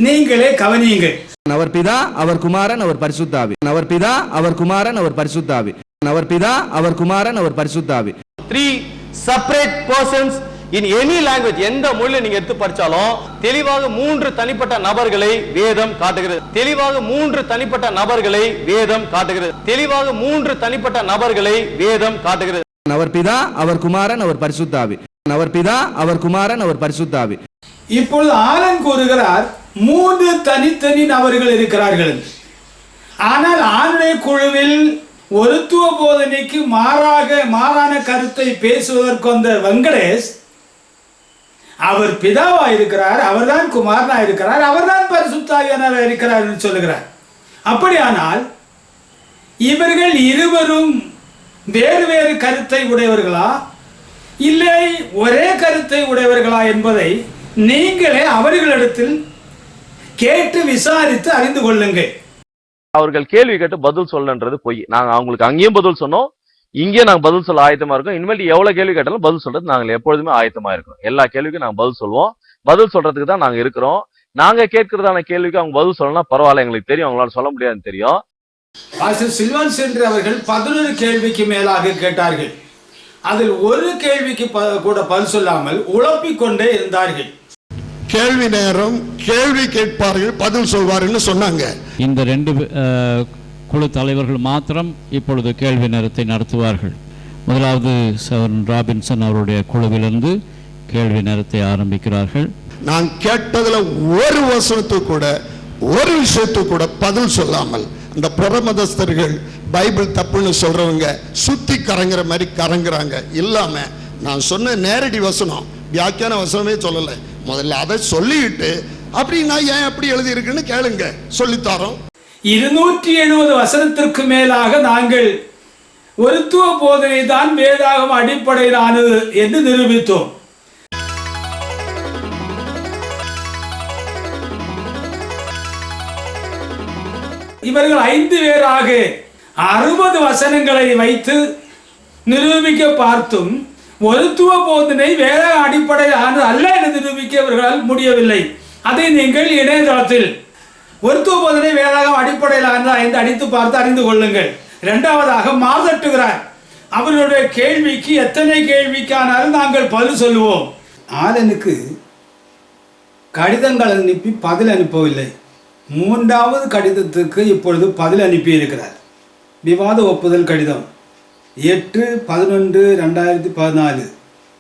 நீங்களே கவனியுங்கள். அவர் பிதா, அவர் குமாரன், அவர் பரிசுத்தாவி. அவர் பிதா, அவர் குமாரன், அவர் பரிசுத்தாவி. அவர் பிதா, அவர் குமாரன், அவர் பரிசுத்தாவி. 3 separate persons in any language. எந்த மொழியில நீங்க எடுத்து படிச்சாலும் தெளிவாக 3 தனிப்பட்ட நபர்களை வேதம் காட்டுகிறது. தெளிவாக 3 தனிப்பட்ட நபர்களை வேதம் காட்டுகிறது. தெளிவாக 3 தனிப்பட்ட நபர்களை வேதம் காட்டுகிறது. அவர் பிதா, அவர் குமாரன், அவர் பரிசுத்தாவி. அவர் பிதா, அவர் குமாரன், அவர் பரிசுத்தாவி. இப்பொழுது ஆலன் கூறுகிறார் 3 தனித்தனி நபர்கள் இருக்கிறார்கள். ஆனால் ஆளுடைய குழுவில் ஒருத்துவ போதனைக்கு மாறான கருத்தை பேசுவதற்கு வந்த வெங்கடேஷ், அவர் பிதாவா இருக்கிறார், அவர்தான் குமாரனா இருக்கிறார், அவர்தான் பரிசுத்தாவியானவராக இருக்கிறார் என்று சொல்லுகிறார். அப்படியானால் இவர்கள் இருவரும் வேறு வேறு கருத்தை உடையவர்களா, இல்லை ஒரே கருத்தை உடையவர்களா என்பதை நீங்களே அவர்களிடத்தில் கேட்டு விசாரித்து அறிந்து கொள்ளுங்கள். அவர்கள் கேள்வி கேட்டு பதில் சொல்லன்றது பொய். நாங்க அவங்களுக்கு அங்கேயும் பதில் சொன்னோம், இங்கே நாங்க பதில் சொல்ல ஆயத்தமா இருக்கோம். இனிமேல் எவ்வளவு கேள்வி கேட்டாலும் பதில் சொல்றது நாங்கள் எப்பொழுதுமே ஆயத்தமா இருக்கோம். எல்லா கேள்விக்கும் நாங்க பதில் சொல்லுவோம். பதில் சொல்றதுக்கு தான் நாங்க இருக்கிறோம். நாங்க கேட்கறதான கேள்விக்கு அவங்க பதில் சொல்லலாம் பரவாயில்ல, எங்களுக்கு தெரியும், அவங்களால சொல்ல முடியாதுன்னு தெரியும். பாஸ்டர் சில்வான் சென்று அவர்கள் 11 கேள்விக்கு மேலாக கேட்டார்கள். அதில் ஒரு கேள்விக்கு கூட பதில் சொல்லாமல் உழப்பிக் கொண்டே இருந்தார்கள். கேள்வி நேரம், கேள்வி கேட்பார்கள், பதில் சொல்வார்கள் சொன்னாங்க. இந்த 2 குழு தலைவர்கள் மாத்திரம் இப்பொழுது கேள்வி நேரத்தை நடத்துவார்கள். முதலாவது சவரன் ராபின்சன் அவருடைய குழுவிலிருந்து கேள்வி நேரத்தை ஆரம்பிக்கிறார்கள். நான் கேட்டதுல ஒரு வசனத்துக்கு கூட, ஒரு விஷயத்துக்கு கூட பதில் சொல்லாமல் அந்த புறமதஸ்தர்கள் பைபிள் தப்புன்னு சொல்றவங்க சுத்தி கரங்குற மாதிரி கரங்குறாங்க. இல்லாம நான் சொன்ன நேரடி வசனம், வியாக்கியான வசனமே சொல்லலை. முதல்ல அதை சொல்லிட்டு அப்படி நான் ஏன் அப்படி எழுதி இருக்குன்னு கேளுங்க, சொல்லித்தாரோம். 270 வசனத்திற்கு மேலாக நாங்கள் ஒருத்துவ போதனை தான் வேதாகம் அடிப்படையிலானது என்று நிரூபித்தோம். இவர்கள் 5 பேராக 60 வசனங்களை வைத்து நிரூபிக்க பார்த்தும் ஒருத்துவ போதனை வேத அடிப்படையிலானது அல்ல என்று நிரூபிக்க இவர்களால் முடியவில்லை. அதை நீங்கள் இணையதளத்தில் ஒருத்துவ போதனை வேதாகம் அடிப்படையிலான என்று அடித்து பார்த்து அறிந்து கொள்ளுங்கள். இரண்டாவதாக மாதட்டுகிறார். அவர்களுடைய கேள்விக்கு எத்தனை கேள்விக்கானாலும் நாங்கள் பதில் சொல்லுவோம். ஆலனுக்கு கடிதங்கள் அனுப்பி பதில் அனுப்பவில்லை. மூன்றாவது கடிதத்துக்கு இப்பொழுது பதில் அனுப்பியிருக்கிறார். விவாத ஒப்புதல் கடிதம் 8/11/2014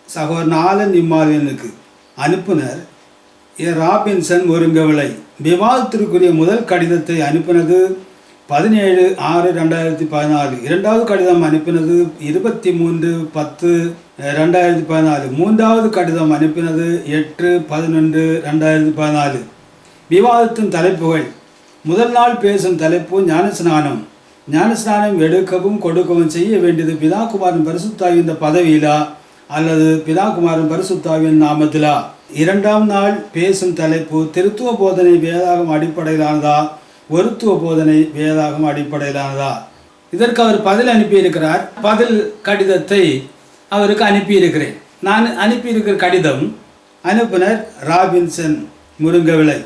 சகோதரன் ஆலன் இம்மாலியனுக்கு. அனுப்புனர் ராபின்சன் ஒருங்கவிளை. விவாதத்திற்குரிய முதல் கடிதத்தை அனுப்பினது 17/6/2014. இரண்டாவது கடிதம் அனுப்பினது 23/10/2014. மூன்றாவது கடிதம் அனுப்பினது 8/11/2014. விவாதத்தின் தலைப்புகள்: முதல் நாள் பேசும் தலைப்பு ஞானஸ்நானம். ஞானஸ்நானம் எடுக்கவும் கொடுக்கவும் செய்ய வேண்டியது பிதாகுமாரன் பரிசுத்தாவின் இந்த பதவியிலா அல்லது பிதாகுமாரன் பரிசுத்தாவின் நாமத்திலா? இரண்டாம் நாள் பேசும் தலைப்பு திருத்துவ போதனை வேதாகம் அடிப்படையிலானதா, ஒருத்துவ போதனை வேதாகம் அடிப்படையிலானதா? இதற்கு அவர் பதில் அனுப்பியிருக்கிறார். பதில் கடிதத்தை அவருக்கு அனுப்பியிருக்கிறேன். நான் அனுப்பியிருக்கிற கடிதம் அனுப்புனர் ராபின்சன் முருங்கவிளை.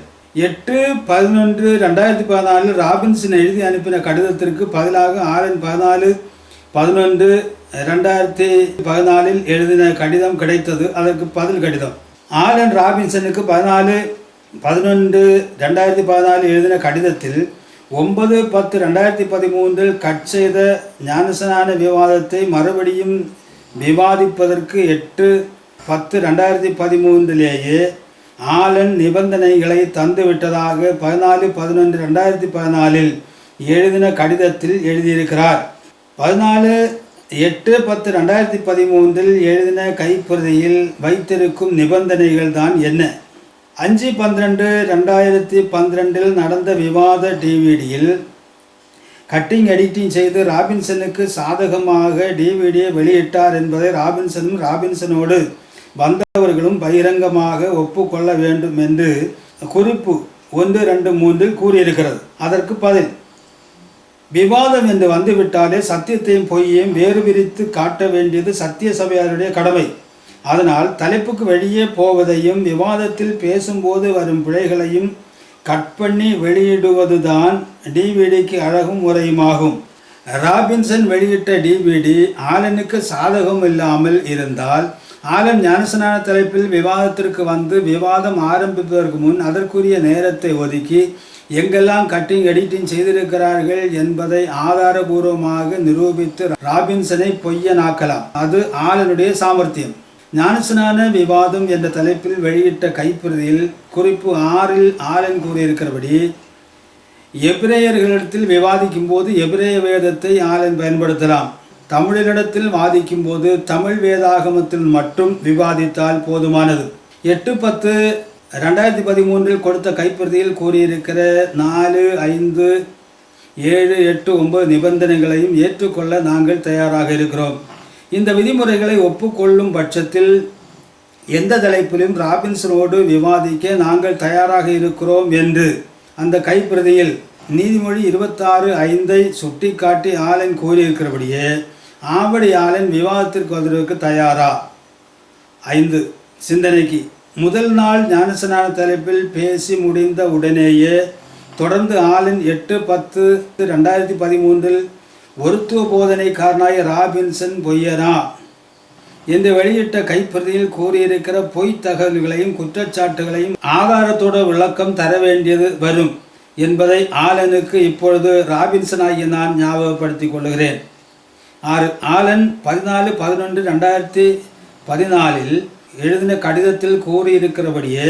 8/11/2014 ராபின்சன் எழுதி அனுப்பின கடிதத்திற்கு பதிலாக ஆலன் 14/2014 எழுதின கடிதம் கிடைத்தது. அதற்கு பதில் கடிதம். ஆலன் ராபின்சனுக்கு 14/11/2014 எழுதின கடிதத்தில் 9/10/2013 கட் செய்த ஞானஸ்நான விவாதத்தை மறுபடியும் விவாதிப்பதற்கு 8/10/2013 ஆலன் நிபந்தனைகளை தந்துவிட்டதாக 14/11/2014 எழுதின கடிதத்தில் எழுதியிருக்கிறார். 14/8/10/2013 எழுதின கைப்பிரதியில் வைத்திருக்கும் நிபந்தனைகள் தான் என்ன? 5/12/2012 நடந்த விவாத டிவிடியில் கட்டிங் எடிட்டிங் செய்து ராபின்சனுக்கு சாதகமாக டிவிடியை வெளியிட்டார் என்பதை ராபின்சனும் ராபின்சனோடு வந்தவர்களும் பகிரங்கமாக ஒப்புக்கொள்ள வேண்டும் என்று குறிப்பு 1-2-3 கூறியிருக்கிறது. அதற்கு பதில்: விவாதம் என்று வந்துவிட்டாலே சத்தியத்தையும் பொய்யையும் வேறு பிரித்து காட்ட வேண்டியது சத்திய சபையாருடைய கடமை. அதனால் தலைப்புக்கு வெளியே போவதையும் விவாதத்தில் பேசும்போது வரும் பிழைகளையும் கட் பண்ணி வெளியிடுவதுதான் டிவிடிக்கு அழகும் முறையுமாகும். ராபின்சன் வெளியிட்ட டிவிடி ஆலனுக்கு சாதகம் இல்லாமல் இருந்தால் ஆலன் ஞானஸ்நான தலைப்பில் விவாதத்திற்கு வந்து விவாதம் ஆரம்பிப்பதற்கு முன் அதற்குரிய நேரத்தை ஒதுக்கி எங்கெல்லாம் கட்டிங் எடிட்டிங் செய்திருக்கிறார்கள் என்பதை ஆதாரபூர்வமாக நிரூபித்து ராபின்சனை பொய்யனாக்கலாம். அது ஆலனுடைய சாமர்த்தியம். ஞானஸ்நான விவாதம் என்ற தலைப்பில் வெளியிட்ட கைப்பிரதியில் குறிப்பு 6 ஆலன் கூறியிருக்கிறபடி எபிரேயர்களிடத்தில் விவாதிக்கும் போது எபிரேய வேதத்தை ஆலன் பயன்படுத்தலாம். தமிழிடத்தில் வாதிக்கும் போது தமிழ் வேதாகமத்தில் மட்டும் விவாதித்தால் போதுமானது. 8/10/2013 கொடுத்த கைப்பிரதியில் கூறியிருக்கிற 4, 5, 7, 8, 9 நிபந்தனைகளையும் ஏற்றுக்கொள்ள நாங்கள் தயாராக இருக்கிறோம். இந்த விதிமுறைகளை ஒப்புக்கொள்ளும் பட்சத்தில் எந்த தலைப்பிலும் ராபின்சனோடு விவாதிக்க நாங்கள் தயாராக இருக்கிறோம் என்று அந்த கைப்பிரதியில் நீதிமொழி 26:5 சுட்டி காட்டி ஆலன் கூறியிருக்கிறபடியே ஆவடி ஆலன் விவாதத்திற்கு வருவதற்கு தயாரா? 5 சிந்தனைக்கு: முதல் நாள் ஞானஸ்நான தலைப்பில் பேசி முடிந்த உடனேயே தொடர்ந்து ஆலன் 8/10/2013 ஒருத்துவ போதனைக்காரனாய ராபின்சன் பொய்யனா என்று வெளியிட்ட கைப்பிரதியில் கூறியிருக்கிற பொய் தகவல்களையும் குற்றச்சாட்டுகளையும் ஆதாரத்தோட விளக்கம் தர வேண்டியது வரும் என்பதை ஆலனுக்கு இப்பொழுது ராபின்சன் ஆகிய நான் ஞாபகப்படுத்திக் கொள்கிறேன். 6 ஆலன் 14/11/2014 எழுதின கடிதத்தில் கூறியிருக்கிறபடியே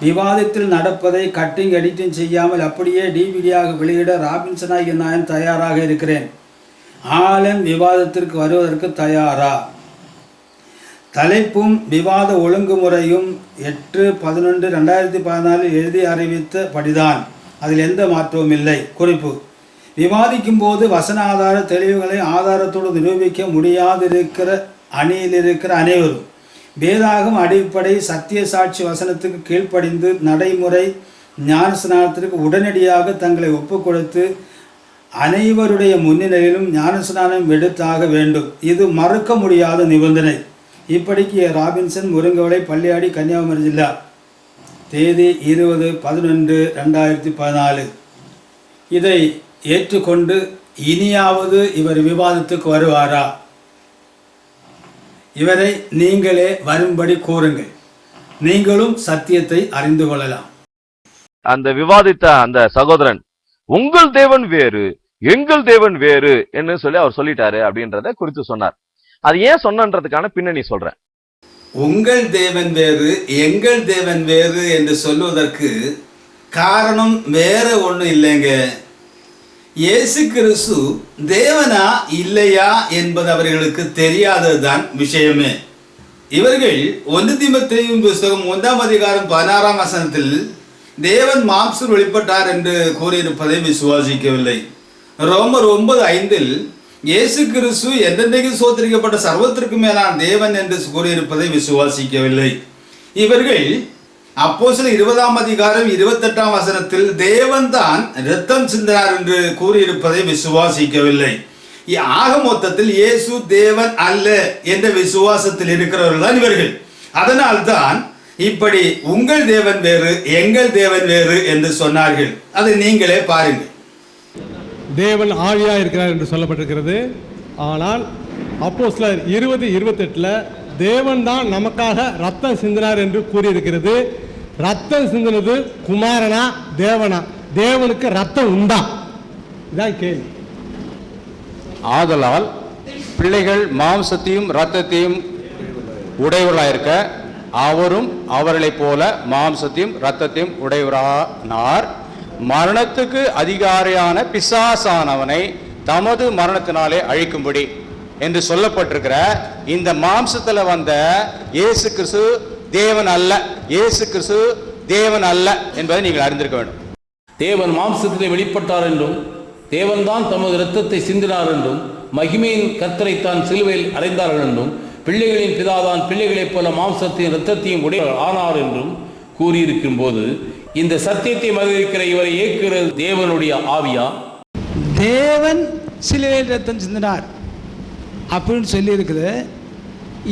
விவாதத்தில் நடப்பதை கட்டிங் எடிட்டிங் செய்யாமல் அப்படியே டிவிடியாக வெளியிட ராபின்சன் ஆகிய நான் தயாராக இருக்கிறேன். ஆலன் விவாதத்திற்கு வருவதற்கு தயாரா? தலைப்பும் விவாத ஒழுங்குமுறையும் 8/11/2014 எழுதி அறிவித்த படிதான். அதில் எந்த மாற்றமும் இல்லை. குறிப்பு: விவாதிக்கும் போது வசன ஆதார தெளிவுகளை ஆதாரத்தோடு நிரூபிக்க முடியாதிருக்கிற அணியில் இருக்கிற அனைவரும் வேதாகம் அடிப்படை சத்திய சாட்சி வசனத்துக்கு கீழ்ப்படிந்து நடைமுறை ஞானஸ்நானத்திற்கு உடனடியாக தங்களை ஒப்புக் கொடுத்து அனைவருடைய முன்னிலையிலும் ஞானஸ்நானம் எடுத்தாக வேண்டும். இது மறுக்க முடியாத நிபந்தனை. இப்படிக்கு ராபின்சன் முருங்கவளை, பள்ளியாடி, கன்னியாகுமரி ஜில்லா. தேதி 20/11/2014. இதை ஏற்றுக்கொண்டு இனியாவது இவர் விவாதத்துக்கு வருவாரா? இவரை நீங்களே வரும்படி கூறுங்கள், நீங்களும் சத்தியத்தை அறிந்து கொள்ளலாம். அந்த விவாதித்த அந்த சகோதரன் உங்கள் தேவன் வேறு எங்கள் தேவன் வேறு என்று சொல்லி அவர் சொல்லிட்டாரு அப்படின்றத குறித்து சொன்னார். அது ஏன் சொன்னன்றதுக்கான பின்னணி சொல்றேன். உங்கள் தேவன் வேறு எங்கள் தேவன் வேறு என்று சொல்வதற்கு காரணம் வேற ஒன்றும் இல்லைங்க. இயேசு கிறிஸ்து தேவனா இல்லையா என்பது அவர்களுக்கு தெரியாததுதான் விஷயமே. இவர்கள் 1 தீமோத்தேயு புத்தகம் 1:16 தேவன் மாம்சம் வெளிப்பட்டார் என்று கூறியிருப்பதை விசுவாசிக்கவில்லை. ரோமர் 9:5 இயேசு கிறிஸ்து என்றென்றைக்கு சோதரிக்கப்பட்ட சர்வத்திற்கு மேலான தேவன் என்று கூறியிருப்பதை விசுவாசிக்கவில்லை. இவர்கள் அப்போஸ்தலர் 20:28 தேவன் தான் இரத்தம் சிந்தினார் என்று கூறியிருப்பதை விசுவாசிக்கவில்லை. ஆக மொத்தத்தில் இயேசு தேவன் அல்ல என்ற விசுவாசத்தில் இருக்கிறவர்கள் தான் இவர்கள். அதனால்தான் இப்படி உங்கள் தேவன் வேறு எங்கள் தேவன் வேறு என்று சொன்னார்கள். அதை நீங்களே பாருங்கள். தேவன் ஆவியாக இருக்கிறார் என்று சொல்லப்பட்டிருக்கிறது. ஆனால் அப்போஸ்தலர் 20:28 தேவன் தான் நமக்காக ரத்தம் சிந்தினார் என்று கூறியிருக்கிறது. ரத்தம் சிந்தினது குமாரனா தேவனா? தேவனுக்கு ரத்தம் உண்டா? இதான் கேள்வி. ஆதலால் பிள்ளைகள் மாம்சத்தையும் இரத்தத்தையும் உடையவர்களாயிருக்க அவரும் அவர்களைப் போல மாம்சத்தையும் இரத்தத்தையும் உடையவரானார். மரணத்துக்கு அதிகாரியான பிசாசானவனை தமது மரணத்தினாலே அழிக்கும்படி என்று சொல்லப்பட்டிருக்கிற இந்த மாம்சத்துல வந்த இயேசு கிறிஸ்து தேவன் அல்ல. இயேசு கிறிஸ்து தேவன் அல்ல என்பதை நீங்கள் அறிந்திருக்க வேண்டும். தேவன் மாம்சத்திலே வெளிப்பட்டார் என்றும் தேவன்தான் தமது இரத்தத்தை சிந்தினார் என்றும் மகிமையின் கர்த்தரைத்தான் சிலுவையில் அறைந்தார்கள் என்றும் பிள்ளைகளின் பிதாதான் பிள்ளைகளைப் போல மாம்சத்தையும் இரத்தத்தையும் உடையவர் ஆனார் என்றும் கூறியிருக்கும் போது இந்த சத்தியத்தை மறுதலிக்கிற இவரை ஏற்கிறது தேவனுடைய ஆவியா? தேவன் சிலுவையில் ரத்தம் சிந்தினார் அப்படின்னு சொல்லியிருக்குது.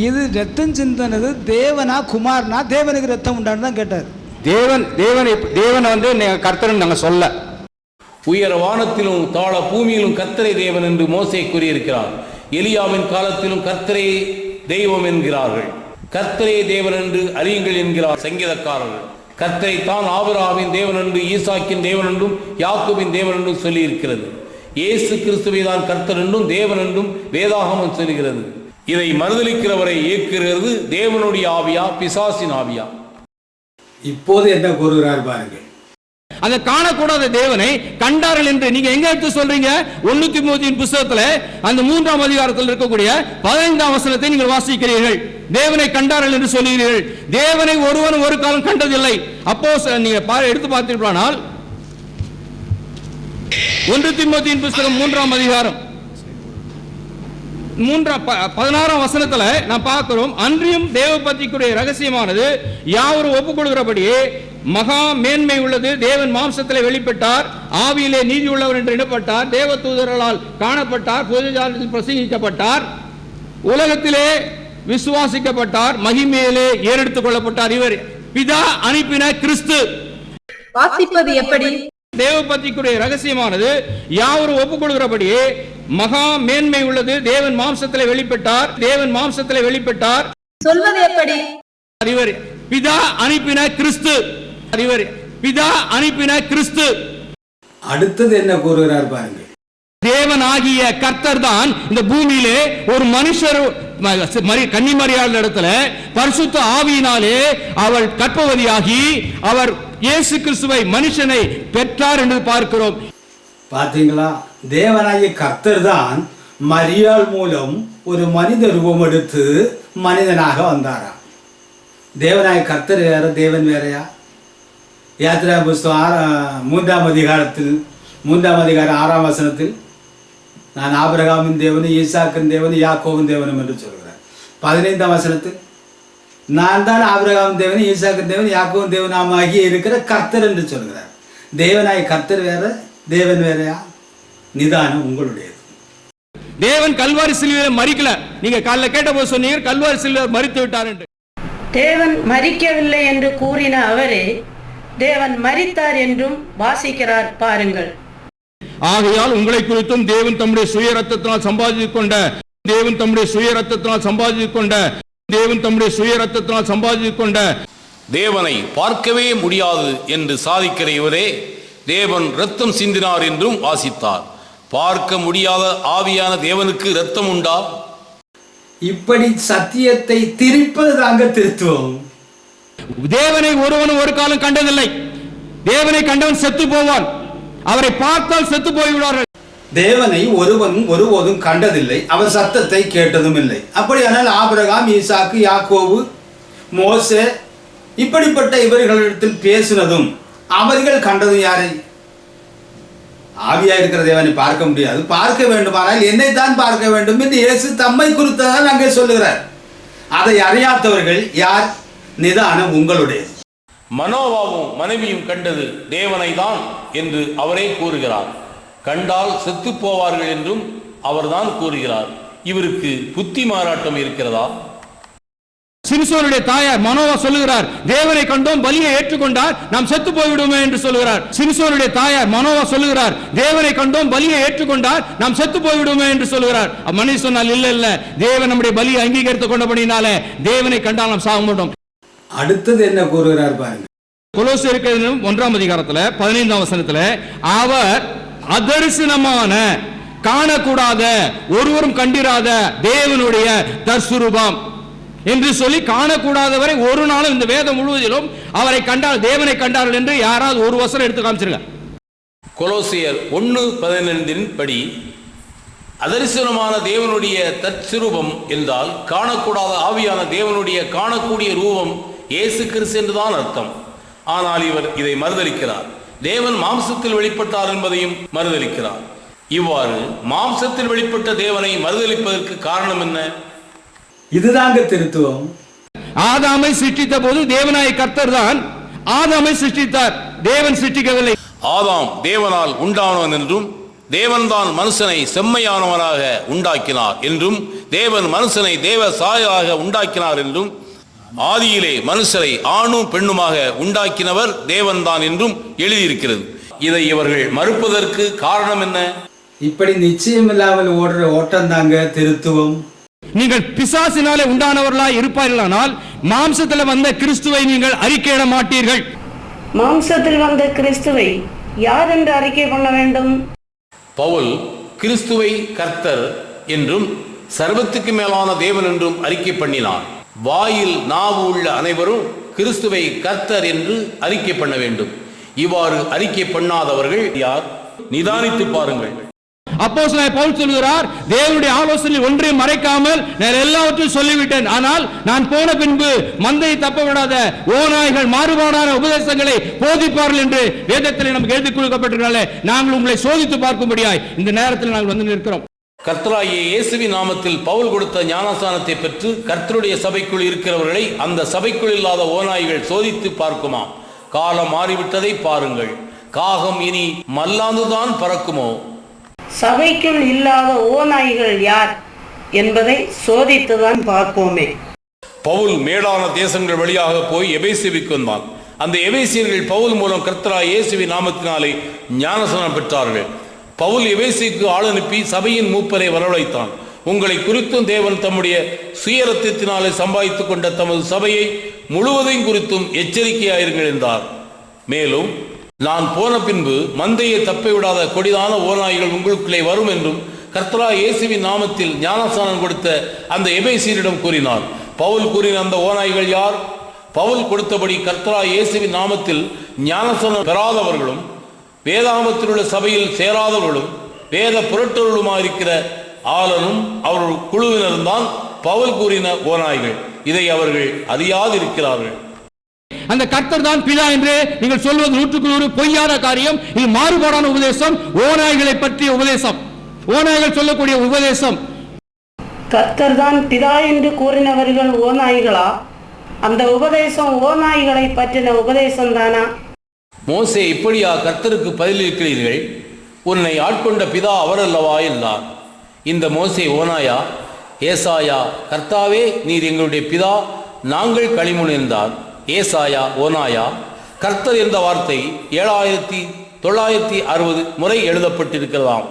இது ரத்தம் சிந்தனது தேவனா குமாரனா? தேவனுக்கு ரத்தம் உண்டான்னு தான் கேட்டார். தேவன் வந்து கர்த்தர் நாங்கள் சொல்ல. உயர வானத்திலும் தாழ பூமியிலும் கர்த்தரை தேவன் என்று மோசே கூறியிருக்கிறார். எலியாவின் காலத்திலும் கர்த்தரே தெய்வம் என்கிறார்கள். கர்த்தரே தேவன் என்று அறியுங்கள் என்கிறார் சங்கீதக்காரர்கள். கர்த்தரை தான் ஆபிரகாமின் தேவன் என்று ஈசாக்கின் தேவன் என்றும் யாக்கோபின் தேவன் என்றும் சொல்லி இருக்கிறது. இயேசு கிறிஸ்துவை தான் கர்த்தர் என்றும் தேவன் என்றும் வேதாகமம் சொல்கிறது. இதை மறுதலிக்கிறவரை ஏற்கிறது தேவனுடைய ஆவியா பிசாசின் ஆவியா? இப்போது என்ன கூறுகிறார் பாருங்கள். அதை காணக்கூடாத தேவனை கண்டார்கள் என்று நீங்க எங்க எடுத்து சொல்றீங்க? 1 தீமோத்தேயுவின் புத்தகத்துல அந்த 3ஆம் அதிகாரத்தில் இருக்கக்கூடிய 15ஆம் வசனத்தை நீங்கள் வாசிக்கிறீர்கள். தேவனை கண்டார்கள் என்று சொல்லுகிறீர்கள். தேவனை ஒருவன் ஒரு காலம் கண்டதில்லை. அப்போ நீங்க எடுத்து பார்த்தீர்களானால் 1 தீமோத்தேயுவின் புத்தகம் 3ஆம் அதிகாரம் 16ஆம் வசனத்துல நாம் பார்க்கிறோம். அன்றியும் தேவ பக்திக்குரிய ரகசியமானது யாவரும் ஒப்புக்கொள்கிறபடியே மகா மேன்மை உள்ளது. தேவன் மாம்சத்திலே வெளிப்பட்டார், ஆவியிலே நீதி உள்ளவர் என்று எண்ணப்பட்டார், தேவ தூதர்களால் காணப்பட்டார், பொதுஜாலத்தில் பிரசங்கிக்கப்பட்டார், உலகத்திலே விசுவாசிக்கப்பட்டார், மகிமையிலே ஏறெடுத்துக் கொள்ளப்பட்டார். இவர் பிதா அனுப்பின கிறிஸ்து. வாசிப்பது எப்படி? தேவ பக்திக்குரிய ரகசியமானது யாவரும் ஒப்புக்கொள்கிறபடியே மகா மேன்மை உள்ளது. தேவன் மாம்சத்திலே வெளிப்பட்டார், தேவன் மாம்சத்திலே வெளிப்பட்டார். சொல்வது எப்படி? இவர் பிதா அனுப்பின கிறிஸ்து. இவர் பிதா அனுப்பின கிறிஸ்து. அடுத்தது என்ன கூறுகிறார் பாருங்க. தேவன் ஆகிய கர்த்தர் தான் இந்த பூமியிலே ஒரு மனுஷர் கன்னிமரியாள் இடத்துல பரிசுத்த ஆவியினாலே அவள் கர்ப்பவதியாகி அவர் இயேசு கிறிஸ்துவை மனுஷனை பெற்றார் என்று பார்க்கிறோம். பாத்தீங்களா? தேவனாகிய கர்த்தர் தான் மரியாள் மூலம் ஒரு மனித ரூபம் எடுத்து மனிதனாக வந்தாராம். தேவனாகிய கர்த்தர் வேற, தேவன் வேறையா? யாத்திரா புஸ்தகம் 3ஆம் அதிகாரத்தில் 3ஆம் அதிகாரம் 6ஆம் வசனத்தில் நான் ஆபிரகாமின் தேவனும் ஈசாக்கின் தேவனும் யாக்கோவின் தேவனும் என்று சொல்கிறார். 15ஆம் வசனத்தில் நான் தான் ஆபிரகாமின் தேவனும் ஈசாக்கின் தேவன் யாக்கோவின் தேவனாகிய இருக்கிற கர்த்தர் என்று சொல்கிறார். தேவனாய் கர்த்தர் வேற, தேவன் வேறையா? நிதானம் உங்களுடையது. தேவன் கல்வாரி சிலுவையில் மரிக்கல. நீங்க காலைல கேட்ட போது சொன்னீங்க கல்வாரி சிலுவையில் மரித்து விட்டார் என்று. தேவன் மரிக்கவில்லை என்று கூறின அவரே தேவன் மரித்தார் என்றும் வாசிக்கிறார் பாருங்கள். ஆகையால் உங்களை குறித்தும் தேவன் தம்முடைய சுய ரத்தத்தினால் சம்பாதித்துக் கொண்ட தேவன் தம்முடைய சுய ரத்தத்தினால் சம்பாதித்துக் கொண்ட தேவன் தம்முடைய சுய ரத்தத்தினால் சம்பாதித்துக் கொண்ட தேவனை பார்க்கவே முடியாது என்று சாதிக்கிற இவரே தேவன் இரத்தம் சிந்தினார் என்றும் வாசித்தார். பார்க்க முடியாத ஆவியான தேவனுக்கு இரத்தம் உண்டா? இப்படி சத்தியத்தை திரிப்பது தாங்க திருத்துவம். தேவனை ஒருவனும் ஒரு காலம் கண்டதில்லை. தேவனை கண்டவன் செத்து போவான். அவரை பார்த்தால் செத்து போய்விடுவார்கள். தேவனை ஒருபோதும் கண்டதில்லை, அவர் சத்தத்தை கேட்டதும் இல்லை. அப்படியானால் ஆபிரகாம், ஈசாக்கு, யாக்கோபு, மோசே இப்படிப்பட்ட இவர்களிடத்தில் பேசினதும் அவர்கள் கண்டதும் யாரை? ஆவியா இருக்கிற தேவனை பார்க்க முடியாது. பார்க்க வேண்டுமானால் என்னைத்தான் பார்க்க வேண்டும் என்று இயேசு தம்மை குறித்ததான் அங்கே சொல்லுகிறார். அதை அறியாதவர்கள் யார்? நிதானம் உங்களுடையது. மனோவாவும் மனைவியும் கண்டது தேவனை தான் என்று அவரே கூறுகிறார். கண்டால் செத்து போவார்கள் என்றும் அவர்தான் கூறுகிறார். இவருக்கு புத்தி மாறாட்டம் இருக்கிறதா? சிம்சோனுடைய தாயார் மனோவா சொல்லுகிறார், தேவனை கண்டோம், பலியை ஏற்றுக்கொண்டார், நாம் செத்து போய்விடுமே என்று சொல்லுகிறார். சிம்சோனுடைய தாயார் மனோவா சொல்லுகிறார், தேவனை கண்டோம், பலியை ஏற்றுக்கொண்டார், நாம் செத்து போய்விடுமே என்று சொல்லுகிறார். மணி சொன்னால் இல்ல தேவன் நம்முடைய பலியை அங்கீகரித்துக் கொண்டபடினாலே தேவனை கண்டால் நாம் சாக மாட்டோம். அடுத்தது என்ன கூறுகிறார் பாருங்க. கொலோசியருக்கு 1ஆம் அதிகாரத்துல 15ஆம் வசனத்துல அவர் அதரிசனமான காணக்கூடாத ஒருவரும் கண்டிராத தேவனுடைய தற்சுரூபம் என்று சொல்லி காணக்கூடாதவரை ஒரு நாளும் இந்த வேதம் முழுவதிலும் அவரை கண்டால் தேவனை கண்டார்கள் என்று யாராவது ஒரு வசனம் எடுத்து காமிச்சிருக்க. கொலோசியர் 1:15 படி அதரிசனமான தேவனுடைய தற்சுரூபம் என்றால் காணக்கூடாத ஆவியான தேவனுடைய காணக்கூடிய ரூபம் இயேசு கிறிஸ்து என்றுதான் அர்த்தம். ஆனால் இவர் இதை மறுதலிக்கிறார். தேவன் மாம்சத்தில் வெளிப்பட்டார் என்பதையும் மறுதலிக்கிறார். இவ்வாறு மாம்சத்தில் வெளிப்பட்ட தேவனை மறுதலிப்பதற்கு காரணம் என்ன? இதுதாங்க திருத்துவம். ஆதாமை சிருஷ்டித்த போது தேவனாய கர்த்தர் தான் ஆதாமை சிருஷ்டித்தார், தேவன் சிருஷ்டிக்கவில்லை. ஆதாம் தேவனால் உண்டானவன் என்றும் தேவன் தான் மனுஷனை செம்மையானவனாக உண்டாக்கினார் என்றும் தேவன் மனுஷனை தேவ சாயலாக உண்டாக்கினார் என்றும் ஆதியிலே மனுஷரை ஆணும் பெண்ணுமாக உண்டாக்கினவர் தேவன் தான் என்றும் எழுதியிருக்கிறது. இதை இவர்கள் மறுப்பதற்கு காரணம் என்ன? இப்படி நிச்சயம் இல்லாமல் ஓடுற ஓட்டம் தாங்க திருத்துவம். நீங்கள் பிசாசினாலே உண்டானவர்களாய் இருப்பார்களானால் மாம்சத்தில் வந்த கிறிஸ்துவை நீங்கள் அறிக்கையிட மாட்டீர்கள். மாம்சத்தில் வந்த கிறிஸ்துவை யார் என்று அறிக்கை பண்ண வேண்டும்? பவுல் கிறிஸ்துவை கர்த்தர் என்றும் சர்வத்துக்கு மேலான தேவன் என்றும் அறிக்கை பண்ணினார். வாயில் நாவு உள்ள அனைவரும் கிறிஸ்துவை கர்த்தர் என்று அறிக்கை பண்ண வேண்டும். இவ்வாறு அறிக்கை பண்ணாதவர்கள் யார்? நிதானித்து பாருங்கள். அப்போஸ்தலனாகிய பவுல் சொல்கிறார், தேவனுடைய ஆலோசனையில் ஒன்றையும் மறைக்காமல் நான் எல்லாவற்றையும் சொல்லிவிட்டேன். ஆனால் நான் போன பின்பு மந்தையை தப்ப விடாத ஓநாய்கள் மாறுபாடான உபதேசங்களை போதிப்பார்கள் என்று வேதத்தில் நமக்கு எழுதி கொடுக்கப்பட்டிருக்கிறார்களே, நாங்கள் உங்களை சோதித்து பார்க்கும்படியாய் இந்த நேரத்தில் நாங்கள் வந்து நிற்கிறோம். கர்த்தராகிய இயேசுவின் நாமத்தில் பவுல் கொடுத்த ஞானஸ்நானத்தை பெற்று கர்த்தருடைய சபைக்குள் இருக்கிறவர்களை அந்த சபைக்குள் இல்லாத ஓநாய்கள் சோதித்து பார்க்குமா? காலம் மாறிவிட்டதை பாருங்கள். காகம் இனி மல்லாந்துதான் பறக்குமோ? சபைக்குள் இல்லாத ஓநாய்கள் யார் என்பதை சோதித்துதான் பார்ப்போமே. பவுல் மேடான தேசங்கள் வழியாக போய் எபேசுவுக்கு வந்தான். அந்த எபேசியர்கள் பவுல் மூலம் கர்த்தராகிய இயேசுவின் நாமத்தினாலே ஞானஸ்நானம் பெற்றார்கள். பவுல் எபேசுக்கு ஆள் அனுப்பி சபையின் மூப்பரை வரவழைத்தான். உங்களை குறித்தும் தேவன் தம்முடைய சுயரத்தினாலே சம்பாதித்துக் கொண்ட தமது சபையை முழுவதையும் குறித்தும் எச்சரிக்கையாயிருங்கள் என்றார். மேலும் நான் போன பின்பு மந்தையை தப்பிவிடாத கொடிதான ஓநாய்கள் உங்களுக்குள்ளே வரும் என்றும் கர்த்தராகிய இயேசுவின் நாமத்தில் ஞானஸ்நானம் கொடுத்த அந்த எபேசியரிடம் கூறினார். பவுல் கூறின அந்த ஓநாய்கள் யார்? பவுல் கொடுத்தபடி கர்த்தராகிய இயேசுவின் நாமத்தில் ஞானஸ்நானம் பெறாதவர்களும் வேதாகமத்தில் உள்ள சபையில் சேராதவர்களும் வேத புரட்டவர்களுமாக இருக்கிற ஆளனும் அவர்கள் குழுவினரும் தான் பவுல் கூறின ஓநாய்கள். இதை அவர்கள் அறியாதிருக்கிறார்கள். அந்த கர்த்தர் தான் பிதா என்று நீங்கள் சொல்வது 100% பொய்யான காரியம். இது மாறுபாடான உபதேசம், ஓநாய்களை பற்றிய உபதேசம், ஓநாய்கள் சொல்லக்கூடிய உபதேசம். கர்த்தர் தான் பிதா என்று கூறினவர்கள் ஓநாய்களா? அந்த உபதேசம் ஓநாய்களை பற்றின உபதேசம் தானா? மோசே இப்படியா கர்த்தருக்கு பதிலளிக்கிறீர்கள்? உன்னை ஆட்கொண்ட பிதா அவரல்லவா என்றார். இந்த மோசே ஓநாயா? ஏசாயா, கர்த்தாவே நீர் எங்களுடைய பிதா, நாங்கள் களிமண் ஏசாயா ஓனாயா. கர்த்தர் என்ற வார்த்தை 7960 முறை எழுதப்பட்டிருக்கிறதாம்.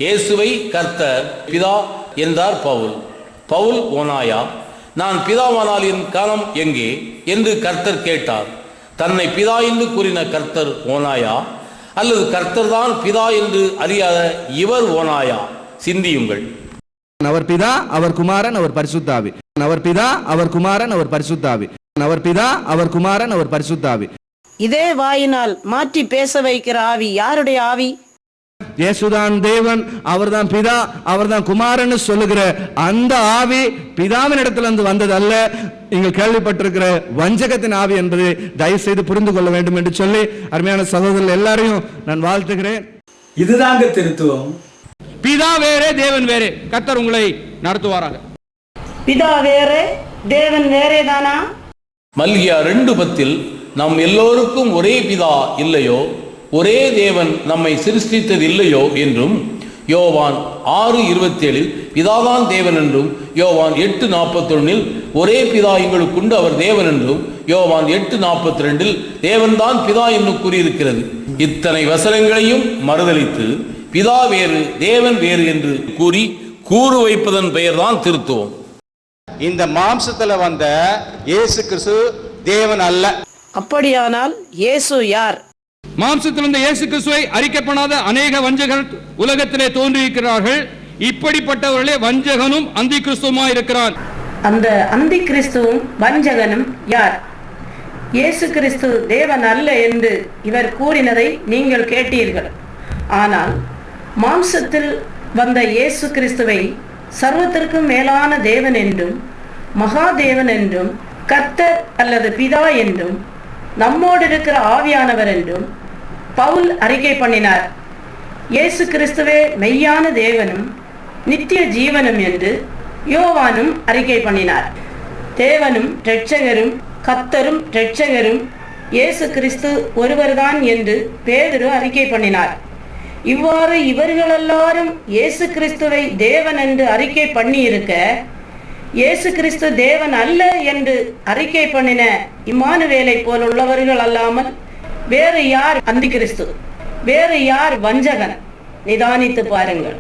இயேசுவை கர்த்தர் பிதா என்றார் பவுல். பவுல் ஓனாயா. நான் பிதாவானால் என் காலம் எங்கே என்று கர்த்தர் கேட்டார். தன்னை பிதா என்று கூறின கர்த்தர் ஓனாயா, அல்லது கர்த்தர் தான் பிதா என்று அறியாத இவர் ஓனாயா? சிந்தியுங்கள். அவர் பிதா, அவர் குமாரன், அவர் பரிசுத்தாவி. அவர் பிதா, அவர் குமாரன், அவர் பரிசுத்தாவி. அவர் பிதா, அவர் குமாரன், அவர் பரிசுத்தாவி. இதே வாயினால் மாற்றி பேச வைக்கிற ஆவி யாருடைய ஆவி? இயேசுதான் தேவன், அவர்தான் பிதா, அவர்தான் குமாரன் சொல்லுகிற அந்த ஆவி பிதாவின் இடத்திலிருந்து வந்தது அல்ல. நீங்கள் கேள்விப்பட்டிருக்கிற வஞ்சகத்தின் ஆவி என்பது தயவு செய்து புரிந்து கொள்ள வேண்டும் என்று சொல்லி அருமையான சகோதரர்கள் எல்லாரையும் நான் வாழ்த்துகிறேன். இதுதாங்க திருத்துவம். பிதா வேறே தேவன் வேறே. கர்த்தர் உங்களை நடத்துவாராக. பிதா வேறே தேவன் வேறே தானா? மல்கியா 2:10 நம் எல்லோருக்கும் ஒரே பிதா இல்லையோ, ஒரே தேவன் நம்மை சிருஷ்டித்தது இல்லையோ என்றும், யோவான் 6:27 பிதாதான் தேவன் என்றும், யோவான் 8:41 ஒரே பிதா எங்களுக்குண்டு அவர் தேவன் என்றும், யோவான் 8:42 தேவன்தான் பிதா என்று கூறியிருக்கிறது. இத்தனை வசனங்களையும் மறுதலித்து பிதா வேறு தேவன் வேறு என்று கூறி கூறு வைப்பதன் பெயர்தான் திருத்துவம். இந்த மாம்சத்துல வந்த இயேசு கிறிஸ்து தேவன் அல்ல. அப்படியானால் இயேசு யார்? மாம்சத்தில் இருந்த இயேசு கிறிஸ்துவை அறிக்கப்படாத அநேக வஞ்சகர் உலகத்திலே தோன்றியிருக்கிறார்கள். இப்படிப்பட்டவர்களே வஞ்சகனும் அந்தி கிறிஸ்துவுமாய் இருக்கிறான். அந்த அந்தி கிறிஸ்துவும் வஞ்சகனும் யார்? இயேசு கிறிஸ்து தேவன் அல்ல என்று இவர் கூறினதை நீங்கள் கேட்டீர்கள். ஆனால் மாம்சத்தில் வந்த இயேசு கிறிஸ்துவை சர்வத்திற்கும் மேலான தேவன் என்றும், மகாதேவன் என்றும், கர்த்தர் அல்லது பிதா என்றும், நம்மோடு இருக்கிற ஆவியானவர் என்றும் பவுல் அறிக்கை பண்ணினார். இயேசு கிறிஸ்துவே மெய்யான தேவனும் நித்திய ஜீவனும் என்று யோவானும் அறிக்கை பண்ணினார். தேவனும் இரட்சகரும் கர்த்தரும் இரட்சகரும் இயேசு கிறிஸ்து ஒருவர்தான் என்று பேதுரு அறிக்கை பண்ணினார். இவ்வாறு இவர்கள் எல்லாரும் இயேசு கிறிஸ்துவை தேவன் என்று அறிக்கை பண்ணி இருக்க, இயேசு கிறிஸ்து தேவன் அல்ல என்று அறிக்கை பண்ணின இம்மானுவேலை போல் உள்ளவர்கள் அல்லாமல் வேறு யார் அந்தி கிறிஸ்து? வேறு யார் வஞ்சகன்? நிதானித்து பாருங்கள்.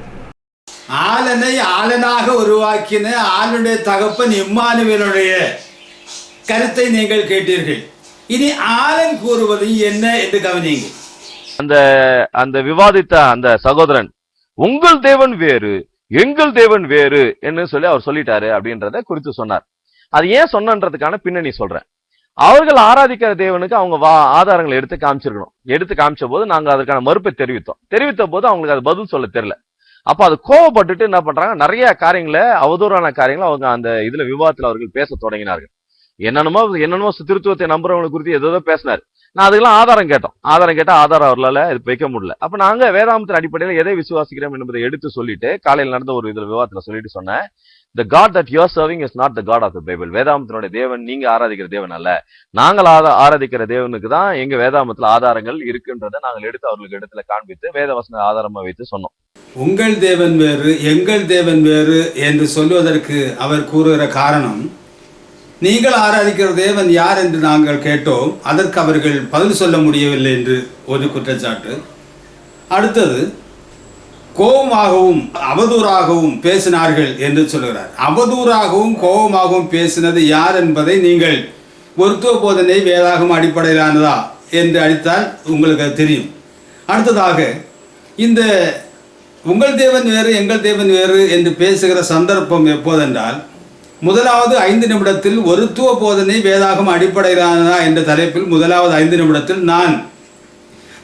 ஆலனை ஆலனாக உருவாக்கின ஆளுடைய தகப்பன் இம்மானுவேலுடைய கருத்தை நீங்கள் கேட்டீர்கள். இனி ஆலன் கூறுவது என்ன என்று கவனியுங்கள். அந்த விவாதித்த அந்த சகோதரன், உங்கள் தேவன் வேறு எங்கள் தேவன் வேறு என்று சொல்லி அவர் சொல்லிட்டாரு அப்படின்றத குறித்து சொன்னார். அது ஏன் சொன்னன்றதுக்கான பின்னணி சொல்றேன். அவர்கள் ஆராதிக்கிற தேவனுக்கு அவங்க ஆதாரங்களை எடுத்து காமிச்சிருக்கணும். எடுத்து காமிச்ச போது நாங்க அதற்கான மறுப்பை தெரிவித்த போது அவங்களுக்கு அது பதில் சொல்ல தெரியல. அப்ப அது கோவப்பட்டுட்டு என்ன பண்றாங்க, நிறைய காரியங்களை, அவதூறான காரியங்களை அவங்க அந்த இதுல விவாதத்துல அவர்கள் பேச தொடங்கினார்கள். என்னென்னமோ திருத்துவத்தை நம்புறவங்களை குறித்து ஏதோ பேசினார். நான் அதுக்கெல்லாம் ஆதாரம் கேட்டோம். ஆதாரம் அவர்களால இது வைக்க முடியல. அப்ப நாங்க வேதாந்தத்தின் அடிப்படையில் எதை விசுவாசிக்கிறோம் என்பதை எடுத்து சொல்லிட்டு காலையில் நடந்த ஒரு இதுல விவாதத்துல சொல்லிட்டு சொன்னேன், the God that you are serving is not the God of the Bible. வேதாந்தத்தினுடைய தேவன் நீங்க ஆராதிக்கிற தேவன் அல்ல. நாங்கள் ஆராதிக்கிற தேவனுக்கு தான் எங்க வேதாந்தத்துல ஆதாரங்கள் இருக்குன்றதை நாங்கள் எடுத்து அவர்களுக்கு இடத்துல காண்பித்து வேதவசன ஆதாரமா வைத்து சொன்னோம். உங்கள் தேவன் வேறு எங்கள் தேவன் வேறு என்று சொல்வதற்கு அவர் கூறுகிற காரணம், நீங்கள் ஆராதிக்கிற தேவன் யார் என்று நாங்கள் கேட்டோம், அதற்கு அவர்கள் பதில் சொல்ல முடியவில்லை என்று ஒரு குற்றச்சாட்டு. அடுத்தது, கோபமாகவும் அவதூறாகவும் பேசினார்கள் என்று சொல்கிறார். அவதூறாகவும் கோபமாகவும் பேசினது யார் என்பதை நீங்கள் ஒருத்துவ போதனை வேதாகம அடிப்படையிலானதா என்று அடித்தால் உங்களுக்கு அது தெரியும். அடுத்ததாக, இந்த உங்கள் தேவன் வேறு எங்கள் தேவன் வேறு என்று பேசுகிற சந்தர்ப்பம் எப்போதென்றால், முதலாவது 5 நிமிடத்தில் ஒருத்துவ போதனை வேதாகம அடிப்படையிலானதா என்ற தலைப்பில் முதலாவது 5 நிமிடத்தில் நான்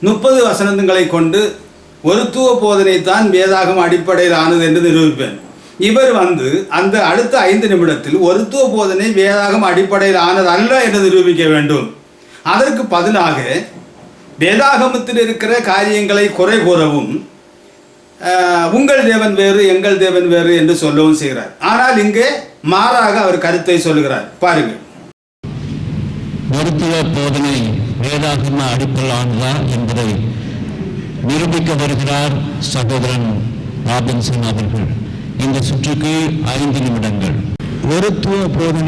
30 வசனங்களை கொண்டு ஒருத்துவ போதனை தான் வேதாகம அடிப்படையிலானது என்று நிரூபிப்பேன். இவர் அந்த அடுத்த 5 நிமிடத்தில் ஒருத்துவ போதனை வேதாகம அடிப்படையிலானது அல்ல என்று நிரூபிக்க வேண்டும். அதற்கு பதிலாக வேதாகமத்தில் இருக்கிற காரியங்களை குறை கூறவும், உங்கள் தேவன் வேறு எங்கள் தேவன் வேறு என்று சொல்லவும் செய்கிறார். ஆனால் இங்கே மாறாக அவர் கருத்தை சொல்லுகிறார். பாருங்கள். மருத்துவ போதனை வேதாகம அடிப்படையிலானதா என்பதை நிரூபிக்க வருகிறார் சகோதரன் ராபின்சன் அவர்கள். இந்த சுற்றுக்கு 5 நிமிடங்கள். மருத்துவ போதனை